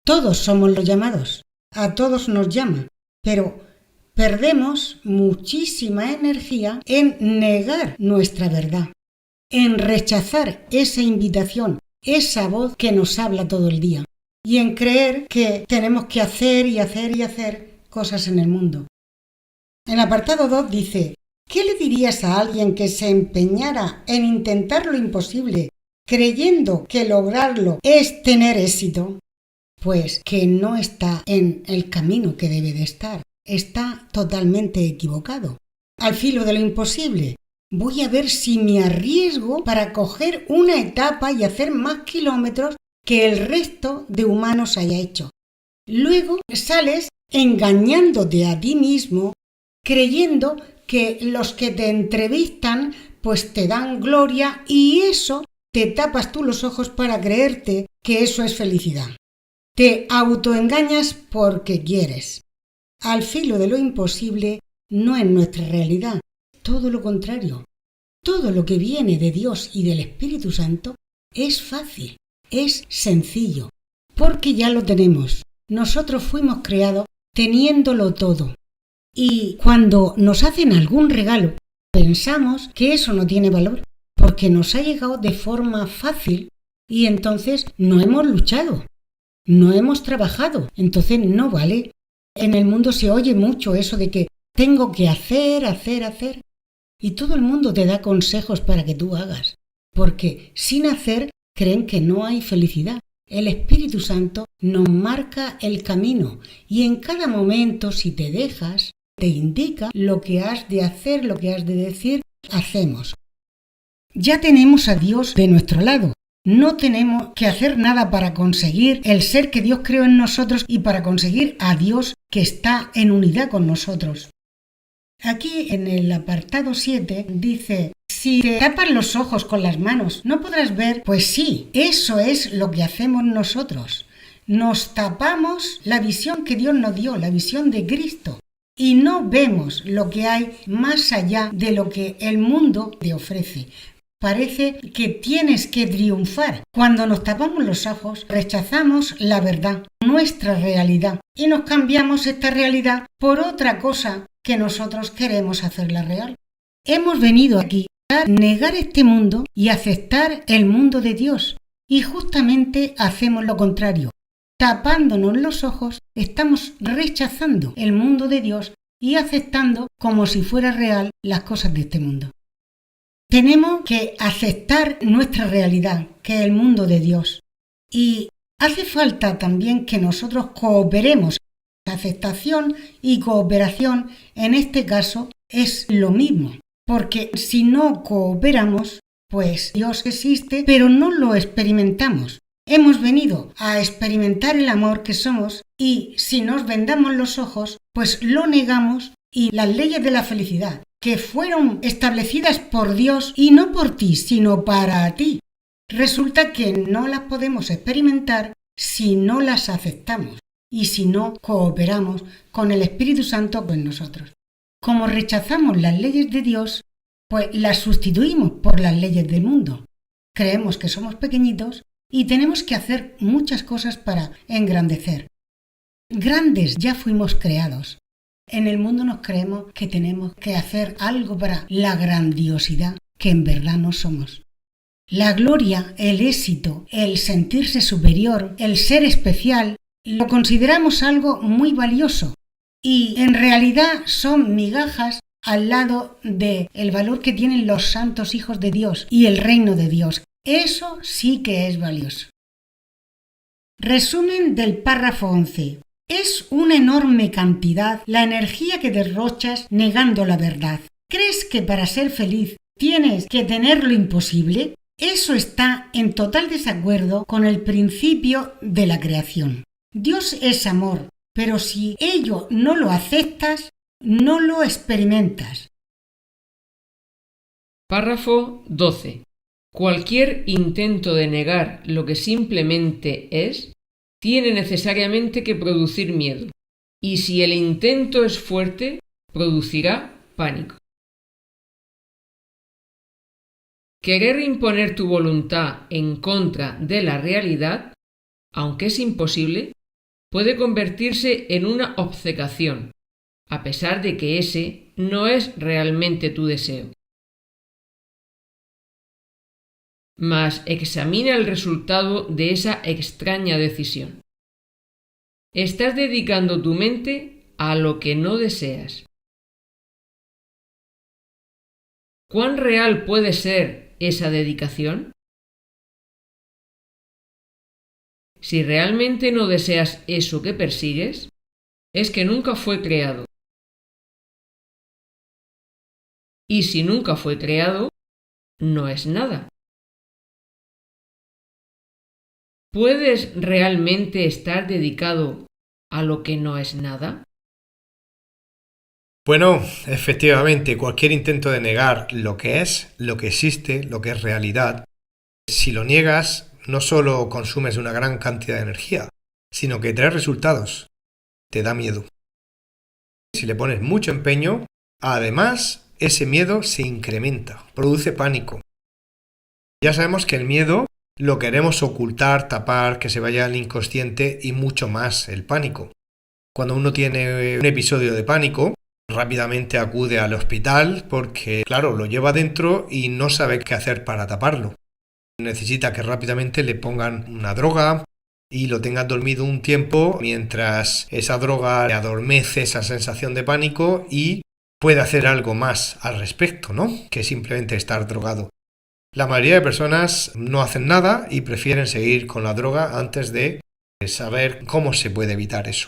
Todos somos los llamados, a todos nos llama, pero perdemos muchísima energía en negar nuestra verdad, en rechazar esa invitación, esa voz que nos habla todo el día, y en creer que tenemos que hacer y hacer y hacer cosas en el mundo. En el apartado 2 dice, ¿qué le dirías a alguien que se empeñara en intentar lo imposible, creyendo que lograrlo es tener éxito? Pues que no está en el camino que debe de estar. Está totalmente equivocado. Al filo de lo imposible. Voy a ver si me arriesgo para coger una etapa y hacer más kilómetros que el resto de humanos haya hecho. Luego sales engañándote a ti mismo, creyendo que los que te entrevistan pues te dan gloria y eso te tapas tú los ojos para creerte que eso es felicidad. Te autoengañas porque quieres. Al filo de lo imposible no es nuestra realidad, todo lo contrario. Todo lo que viene de Dios y del Espíritu Santo es fácil, es sencillo, porque ya lo tenemos. Nosotros fuimos creados teniéndolo todo. Y cuando nos hacen algún regalo, pensamos que eso no tiene valor, porque nos ha llegado de forma fácil y entonces no hemos luchado, no hemos trabajado, entonces no vale. En el mundo se oye mucho eso de que tengo que hacer. Y todo el mundo te da consejos para que tú hagas, porque sin hacer creen que no hay felicidad. El Espíritu Santo nos marca el camino y en cada momento, si te dejas, te indica lo que has de hacer, lo que has de decir, hacemos. Ya tenemos a Dios de nuestro lado. No tenemos que hacer nada para conseguir el ser que Dios creó en nosotros y para conseguir a Dios que está en unidad con nosotros. Aquí en el apartado 7 dice, si te tapas los ojos con las manos, ¿no podrás ver? Pues sí, eso es lo que hacemos nosotros. nos tapamos la visión que Dios nos dio, la visión de Cristo, y no vemos lo que hay más allá de lo que el mundo te ofrece. Parece que tienes que triunfar. Cuando nos tapamos los ojos, rechazamos la verdad, nuestra realidad, y nos cambiamos esta realidad por otra cosa que nosotros queremos hacerla real. Hemos venido aquí a negar este mundo y aceptar el mundo de Dios, y justamente hacemos lo contrario. Tapándonos los ojos, estamos rechazando el mundo de Dios y aceptando como si fuera real las cosas de este mundo. Tenemos que aceptar nuestra realidad, que es el mundo de Dios. Y hace falta también que nosotros cooperemos. Aceptación y cooperación en este caso es lo mismo, porque si no cooperamos, pues Dios existe, pero no lo experimentamos. Hemos venido a experimentar el amor que somos y si nos vendamos los ojos, pues lo negamos y las leyes de la felicidad, que fueron establecidas por Dios y no por ti, sino para ti, resulta que no las podemos experimentar si no las aceptamos y si no cooperamos con el Espíritu Santo con nosotros. Como rechazamos las leyes de Dios, pues las sustituimos por las leyes del mundo. Creemos que somos pequeñitos y tenemos que hacer muchas cosas para engrandecer. Grandes ya fuimos creados. En el mundo nos creemos que tenemos que hacer algo para la grandiosidad que en verdad no somos. La gloria, el éxito, el sentirse superior, el ser especial, lo consideramos algo muy valioso y en realidad son migajas al lado del valor que tienen los santos hijos de Dios y el reino de Dios. Eso sí que es valioso. Resumen del párrafo 11. Es una enorme cantidad la energía que derrochas negando la verdad. ¿Crees que para ser feliz tienes que tener lo imposible? Eso está en total desacuerdo con el principio de la creación. Dios es amor, pero si ello no lo aceptas, no lo experimentas. Párrafo 12. Cualquier intento de negar lo que simplemente es, tiene necesariamente que producir miedo, y si el intento es fuerte, producirá pánico. Querer imponer tu voluntad en contra de la realidad, aunque es imposible, puede convertirse en una obcecación, a pesar de que ese no es realmente tu deseo. Mas examina el resultado de esa extraña decisión. Estás dedicando tu mente a lo que no deseas. ¿Cuán real puede ser esa dedicación? Si realmente no deseas eso que persigues, es que nunca fue creado. Y si nunca fue creado, no es nada. ¿Puedes realmente estar dedicado a lo que no es nada? Bueno, efectivamente, cualquier intento de negar lo que es, lo que existe, lo que es realidad, si lo niegas, no solo consumes una gran cantidad de energía, sino que trae resultados. Te da miedo. Si le pones mucho empeño, además, ese miedo se incrementa, produce pánico. Ya sabemos que el miedo lo queremos ocultar, tapar, que se vaya al inconsciente y mucho más el pánico. Cuando uno tiene un episodio de pánico, rápidamente acude al hospital porque, claro, lo lleva dentro y no sabe qué hacer para taparlo. Necesita que rápidamente le pongan una droga y lo tengan dormido un tiempo mientras esa droga le adormece esa sensación de pánico y puede hacer algo más al respecto, ¿no? Que simplemente estar drogado. La mayoría de personas no hacen nada y prefieren seguir con la droga antes de saber cómo se puede evitar eso.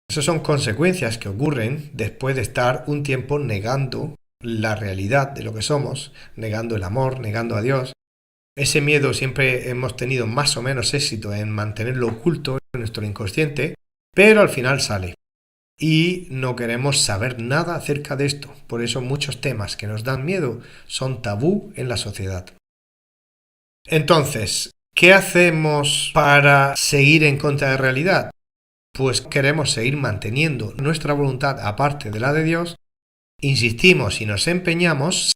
Esas son consecuencias que ocurren después de estar un tiempo negando la realidad de lo que somos, negando el amor, negando a Dios. Ese miedo siempre hemos tenido más o menos éxito en mantenerlo oculto en nuestro inconsciente, pero al final sale. Y no queremos saber nada acerca de esto. Por eso muchos temas que nos dan miedo son tabú en la sociedad. Entonces, ¿Qué hacemos para seguir en contra de la realidad? Pues queremos seguir manteniendo nuestra voluntad aparte de la de Dios, insistimos y nos empeñamos,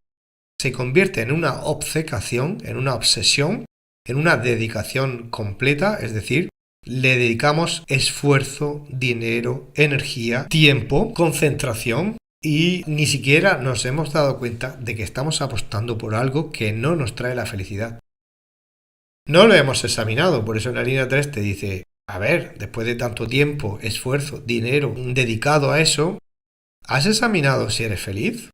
se convierte en una obcecación, en una obsesión, en una dedicación completa, es decir, le dedicamos esfuerzo, dinero, energía, tiempo, concentración y ni siquiera nos hemos dado cuenta de que estamos apostando por algo que no nos trae la felicidad. No lo hemos examinado, por eso en la línea 3 te dice, a ver, después de tanto tiempo, esfuerzo, dinero dedicado a eso, ¿has examinado si eres feliz?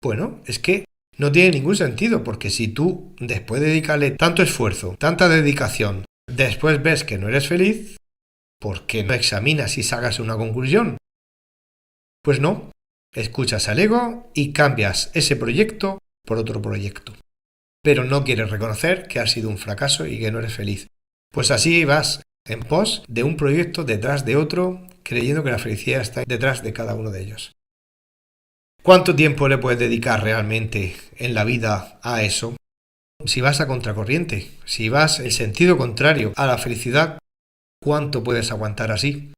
Bueno, es que no tiene ningún sentido, porque si tú, después de dedicarle tanto esfuerzo, tanta dedicación, después ves que no eres feliz, ¿por qué no examinas y sacas una conclusión? Pues no, escuchas al ego y cambias ese proyecto por otro proyecto. Pero no quieres reconocer que has sido un fracaso y que no eres feliz. Pues así vas en pos de un proyecto detrás de otro, creyendo que la felicidad está detrás de cada uno de ellos. ¿Cuánto tiempo le puedes dedicar realmente en la vida a eso? Si vas a contracorriente, si vas en sentido contrario a la felicidad, ¿cuánto puedes aguantar así?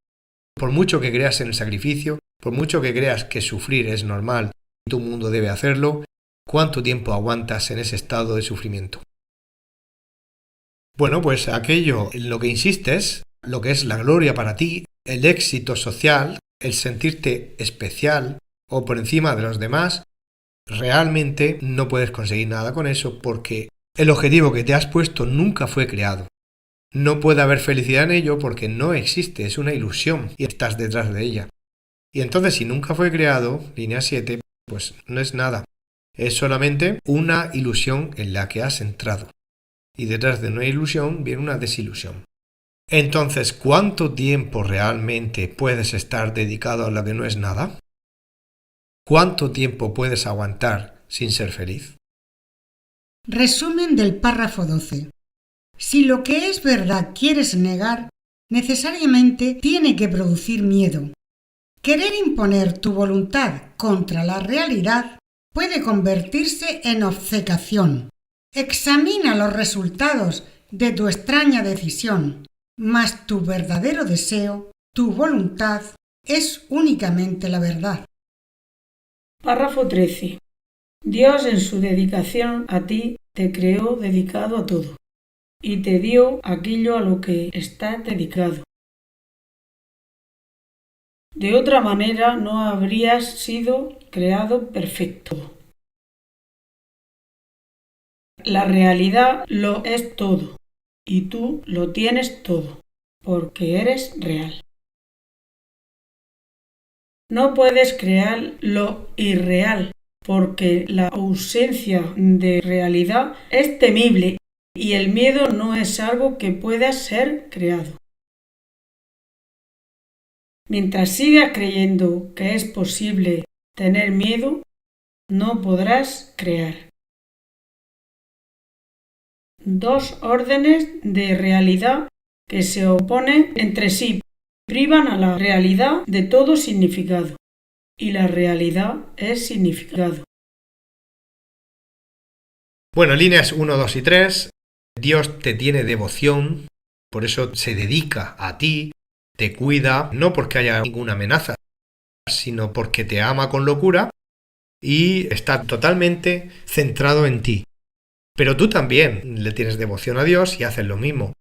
Por mucho que creas en el sacrificio, por mucho que creas que sufrir es normal y todo el mundo debe hacerlo, ¿cuánto tiempo aguantas en ese estado de sufrimiento? Bueno, pues aquello en lo que insistes, lo que es la gloria para ti, el éxito social, el sentirte especial o por encima de los demás, realmente no puedes conseguir nada con eso porque el objetivo que te has puesto nunca fue creado. No puede haber felicidad en ello porque no existe, es una ilusión y estás detrás de ella. Y entonces si nunca fue creado, línea 7, pues no es nada. Es solamente una ilusión en la que has entrado. Y detrás de una ilusión viene una desilusión. Entonces, ¿cuánto tiempo realmente puedes estar dedicado a lo que no es nada? ¿Cuánto tiempo puedes aguantar sin ser feliz? Resumen del párrafo 12. Si lo que es verdad quieres negar, necesariamente tiene que producir miedo. Querer imponer tu voluntad contra la realidad puede convertirse en obcecación. Examina los resultados de tu extraña decisión, mas tu verdadero deseo, tu voluntad, es únicamente la verdad. Párrafo 13. Dios en su dedicación a ti te creó dedicado a todo, y te dio aquello a lo que estás dedicado. De otra manera no habrías sido creado perfecto. La realidad lo es todo, y tú lo tienes todo, porque eres real. No puedes crear lo irreal, porque la ausencia de realidad es temible y el miedo no es algo que pueda ser creado. Mientras sigas creyendo que es posible tener miedo, no podrás crear. Dos órdenes de realidad que se oponen entre sí privan a la realidad de todo significado, y la realidad es significado. Bueno, líneas 1, 2 y 3. Dios te tiene devoción, por eso se dedica a ti, te cuida, no porque haya ninguna amenaza, sino porque te ama con locura y está totalmente centrado en ti. Pero tú también le tienes devoción a Dios y haces lo mismo.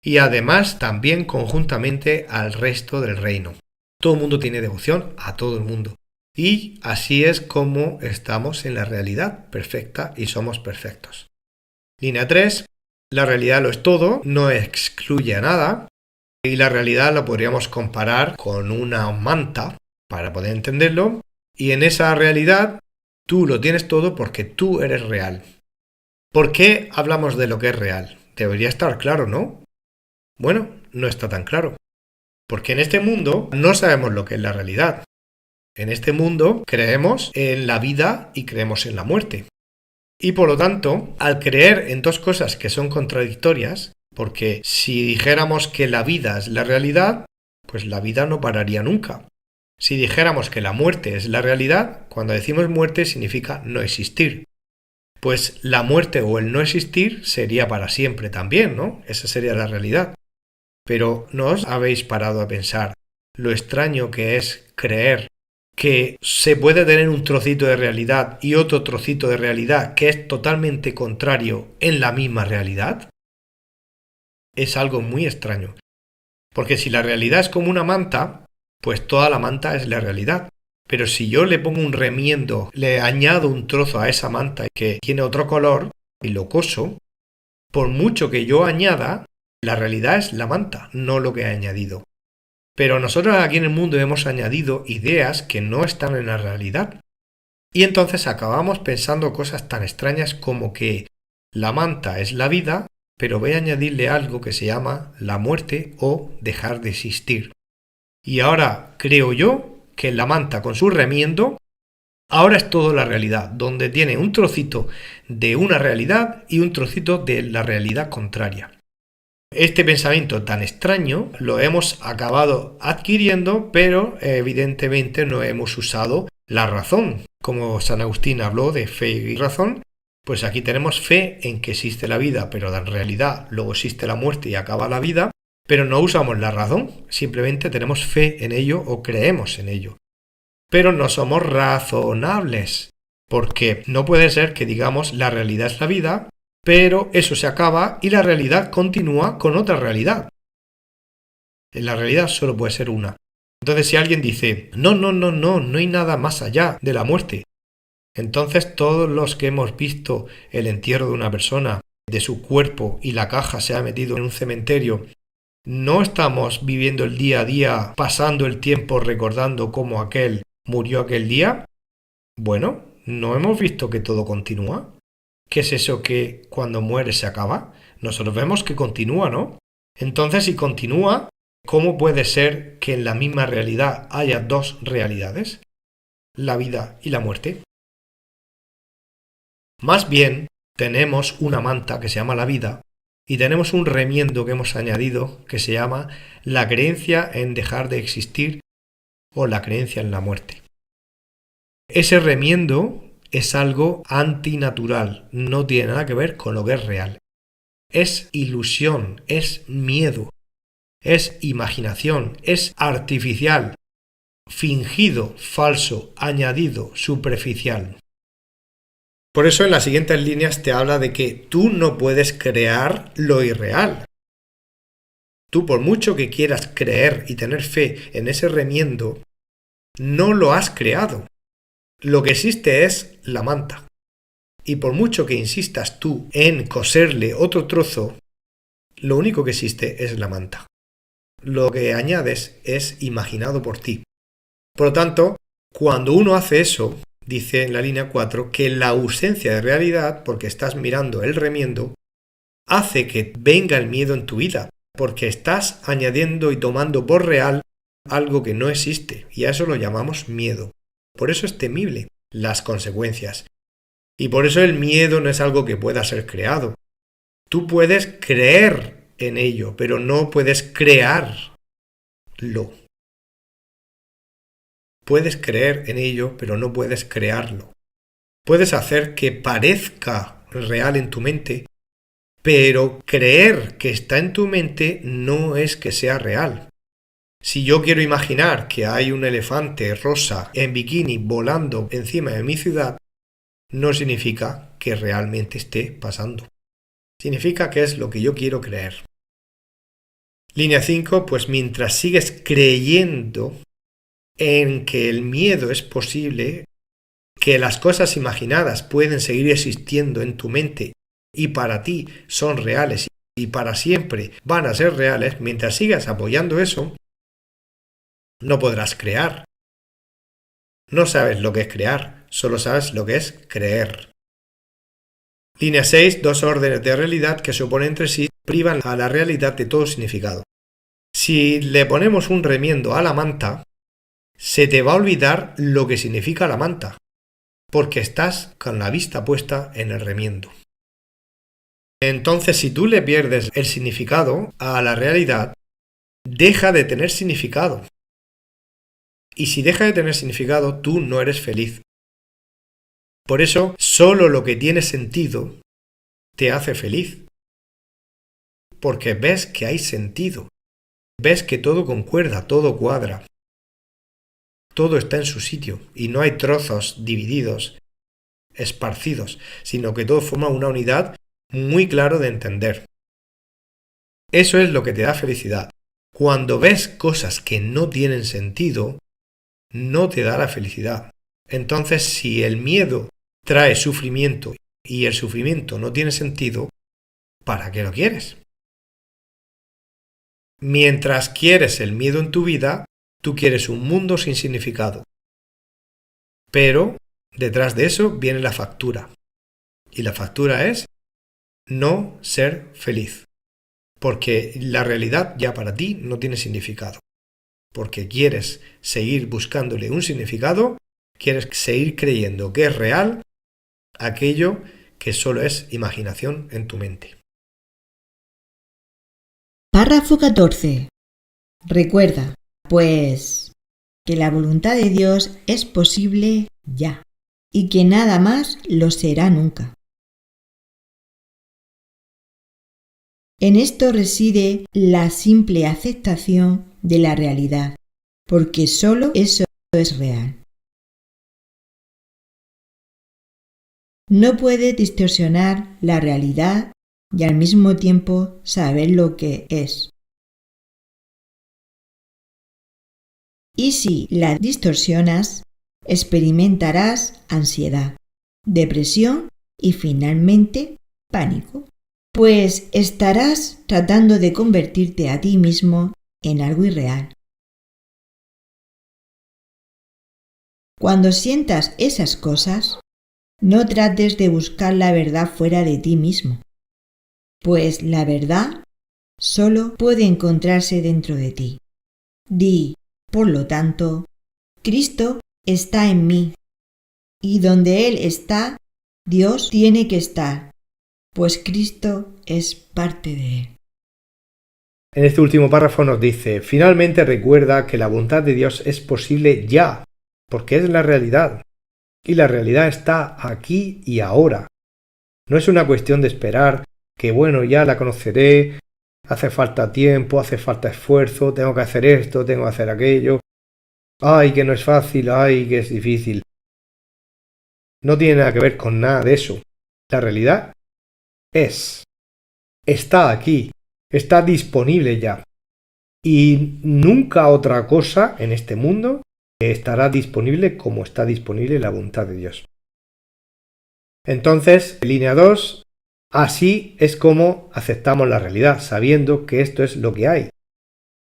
Y además también conjuntamente al resto del reino. Todo el mundo tiene devoción a todo el mundo. Y así es como estamos en la realidad perfecta y somos perfectos. Línea 3. La realidad lo es todo, no excluye a nada. Y la realidad la podríamos comparar con una manta para poder entenderlo. Y en esa realidad tú lo tienes todo porque tú eres real. ¿Por qué hablamos de lo que es real? Debería estar claro, ¿no? Bueno, no está tan claro. Porque en este mundo no sabemos lo que es la realidad. En este mundo creemos en la vida y creemos en la muerte. Y por lo tanto, al creer en dos cosas que son contradictorias, porque si dijéramos que la vida es la realidad, pues la vida no pararía nunca. Si dijéramos que la muerte es la realidad, cuando decimos muerte significa no existir. pues la muerte o el no existir sería para siempre también, ¿no? Esa sería la realidad. Pero ¿no os habéis parado a pensar lo extraño que es creer que se puede tener un trocito de realidad y otro trocito de realidad que es totalmente contrario en la misma realidad? Es algo muy extraño. Porque si la realidad es como una manta, pues toda la manta es la realidad. Pero si yo le pongo un remiendo, le añado un trozo a esa manta que tiene otro color y lo coso, por mucho que yo añada, la realidad es la manta, no lo que he añadido. Pero nosotros aquí en el mundo hemos añadido ideas que no están en la realidad. Y entonces acabamos pensando cosas tan extrañas como que la manta es la vida, pero voy a añadirle algo que se llama la muerte o dejar de existir. Y ahora creo yo que la manta con su remiendo ahora es toda la realidad, donde tiene un trocito de una realidad y un trocito de la realidad contraria. Este pensamiento tan extraño lo hemos acabado adquiriendo, pero evidentemente no hemos usado la razón. Como San Agustín habló de fe y razón, pues aquí tenemos fe en que existe la vida, pero en realidad luego existe la muerte y acaba la vida, pero no usamos la razón, simplemente tenemos fe en ello o creemos en ello. Pero no somos razonables, porque no puede ser que digamos la realidad es la vida, pero eso se acaba y la realidad continúa con otra realidad. La realidad solo puede ser una. Entonces si alguien dice, no hay nada más allá de la muerte, entonces todos los que hemos visto el entierro de una persona, de su cuerpo y la caja se ha metido en un cementerio, ¿no estamos viviendo el día a día, pasando el tiempo recordando cómo aquel murió aquel día? Bueno, ¿no hemos visto que todo continúa? ¿Qué es eso que cuando muere se acaba? Nosotros vemos que continúa, ¿no? Entonces, si continúa, ¿cómo puede ser que en la misma realidad haya dos realidades? La vida y la muerte. Más bien, tenemos una manta que se llama la vida y tenemos un remiendo que hemos añadido que se llama la creencia en dejar de existir o la creencia en la muerte. Ese remiendo es algo antinatural, no tiene nada que ver con lo que es real. Es ilusión, es miedo, es imaginación, es artificial, fingido, falso, añadido, superficial. Por eso en las siguientes líneas te habla de que tú no puedes crear lo irreal. Tú por mucho que quieras creer y tener fe en ese remiendo, no lo has creado. Lo que existe es la manta. Y por mucho que insistas tú en coserle otro trozo, lo único que existe es la manta. Lo que añades es imaginado por ti. Por lo tanto, cuando uno hace eso, dice en la línea 4 que la ausencia de realidad, porque estás mirando el remiendo, hace que venga el miedo en tu vida, porque estás añadiendo y tomando por real algo que no existe, y a eso lo llamamos miedo. Por eso es temible las consecuencias. Y por eso el miedo no es algo que pueda ser creado. Tú puedes creer en ello, pero no puedes crearlo. Puedes creer en ello, pero no puedes crearlo. Puedes hacer que parezca real en tu mente, pero creer que está en tu mente no es que sea real. Si yo quiero imaginar que hay un elefante rosa en bikini volando encima de mi ciudad, no significa que realmente esté pasando. Significa que es lo que yo quiero creer. Línea 5, pues mientras sigues creyendo en que el miedo es posible, que las cosas imaginadas pueden seguir existiendo en tu mente y para ti son reales y para siempre van a ser reales, mientras sigas apoyando eso, no podrás crear. No sabes lo que es crear, solo sabes lo que es creer. Línea 6, dos órdenes de realidad que se oponen entre sí privan a la realidad de todo significado. Si le ponemos un remiendo a la manta, se te va a olvidar lo que significa la manta, porque estás con la vista puesta en el remiendo. Entonces, si tú le pierdes el significado a la realidad, deja de tener significado. Y si deja de tener significado, tú no eres feliz. Por eso, solo lo que tiene sentido te hace feliz. Porque ves que hay sentido. Ves que todo concuerda, todo cuadra. Todo está en su sitio y no hay trozos divididos, esparcidos, sino que todo forma una unidad muy claro de entender. Eso es lo que te da felicidad. Cuando ves cosas que no tienen sentido, no te da la felicidad. Entonces, si el miedo trae sufrimiento y el sufrimiento no tiene sentido, ¿para qué lo quieres? Mientras quieres el miedo en tu vida, tú quieres un mundo sin significado. Pero detrás de eso viene la factura. Y la factura es no ser feliz. Porque la realidad ya para ti no tiene significado. Porque quieres seguir buscándole un significado, quieres seguir creyendo que es real aquello que solo es imaginación en tu mente. Párrafo 14. Recuerda, pues, que la voluntad de Dios es posible ya, y que nada más lo será nunca. En esto reside la simple aceptación de la realidad, porque solo eso es real. No puede distorsionar la realidad y al mismo tiempo saber lo que es. Y si la distorsionas, experimentarás ansiedad, depresión y finalmente pánico, pues estarás tratando de convertirte a ti mismo en algo irreal. Cuando sientas esas cosas, no trates de buscar la verdad fuera de ti mismo, pues la verdad solo puede encontrarse dentro de ti. Di, por lo tanto, Cristo está en mí, y donde Él está, Dios tiene que estar, pues Cristo es parte de Él. En este último párrafo nos dice, finalmente recuerda que la voluntad de Dios es posible ya, porque es la realidad. Y la realidad está aquí y ahora. No es una cuestión de esperar que, bueno, ya la conoceré, hace falta tiempo, hace falta esfuerzo, tengo que hacer esto, tengo que hacer aquello. Ay, que no es fácil, ay, que es difícil. No tiene nada que ver con nada de eso. La realidad está aquí, está disponible ya. Y nunca otra cosa en este mundo estará disponible como está disponible la voluntad de Dios. Entonces, línea 2, así es como aceptamos la realidad, sabiendo que esto es lo que hay.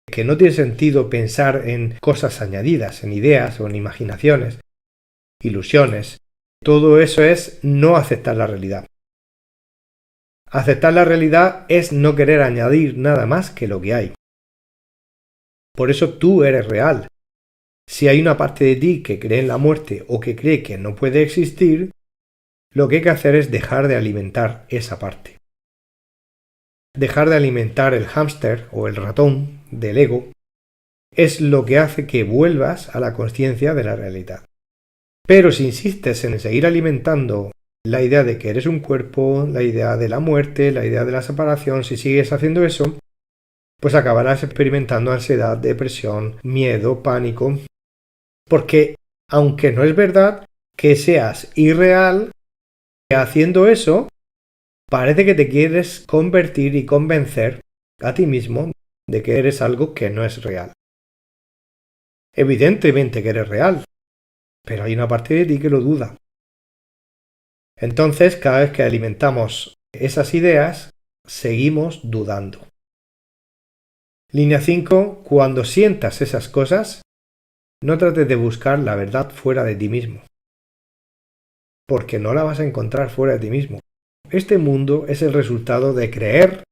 Que no tiene sentido pensar en cosas añadidas, en ideas o en imaginaciones, ilusiones. Todo eso es no aceptar la realidad. Aceptar la realidad es no querer añadir nada más que lo que hay. Por eso tú eres real. Si hay una parte de ti que cree en la muerte o que cree que no puede existir, lo que hay que hacer es dejar de alimentar esa parte. Dejar de alimentar el hámster o el ratón del ego es lo que hace que vuelvas a la conciencia de la realidad. Pero si insistes en seguir alimentando la idea de que eres un cuerpo, la idea de la muerte, la idea de la separación, si sigues haciendo eso, pues acabarás experimentando ansiedad, depresión, miedo, pánico, porque aunque no es verdad que seas irreal, haciendo eso, parece que te quieres convertir y convencer a ti mismo de que eres algo que no es real. Evidentemente que eres real, pero hay una parte de ti que lo duda. Entonces, cada vez que alimentamos esas ideas, seguimos dudando. Línea 5. Cuando sientas esas cosas, no trates de buscar la verdad fuera de ti mismo, porque no la vas a encontrar fuera de ti mismo. Este mundo es el resultado de creer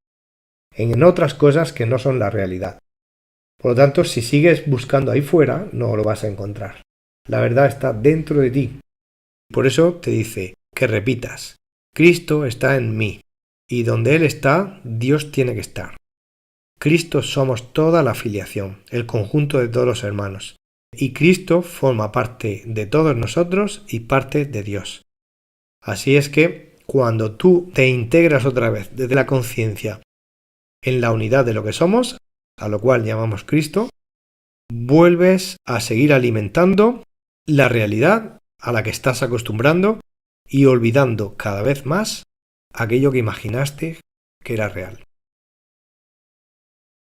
en otras cosas que no son la realidad. Por lo tanto, si sigues buscando ahí fuera, no lo vas a encontrar. La verdad está dentro de ti. Por eso te dice que repitas, Cristo está en mí, y donde Él está, Dios tiene que estar. Cristo somos toda la filiación, el conjunto de todos los hermanos, y Cristo forma parte de todos nosotros y parte de Dios. Así es que cuando tú te integras otra vez desde la conciencia en la unidad de lo que somos, a lo cual llamamos Cristo, vuelves a seguir alimentando la realidad a la que estás acostumbrando y olvidando cada vez más aquello que imaginaste que era real.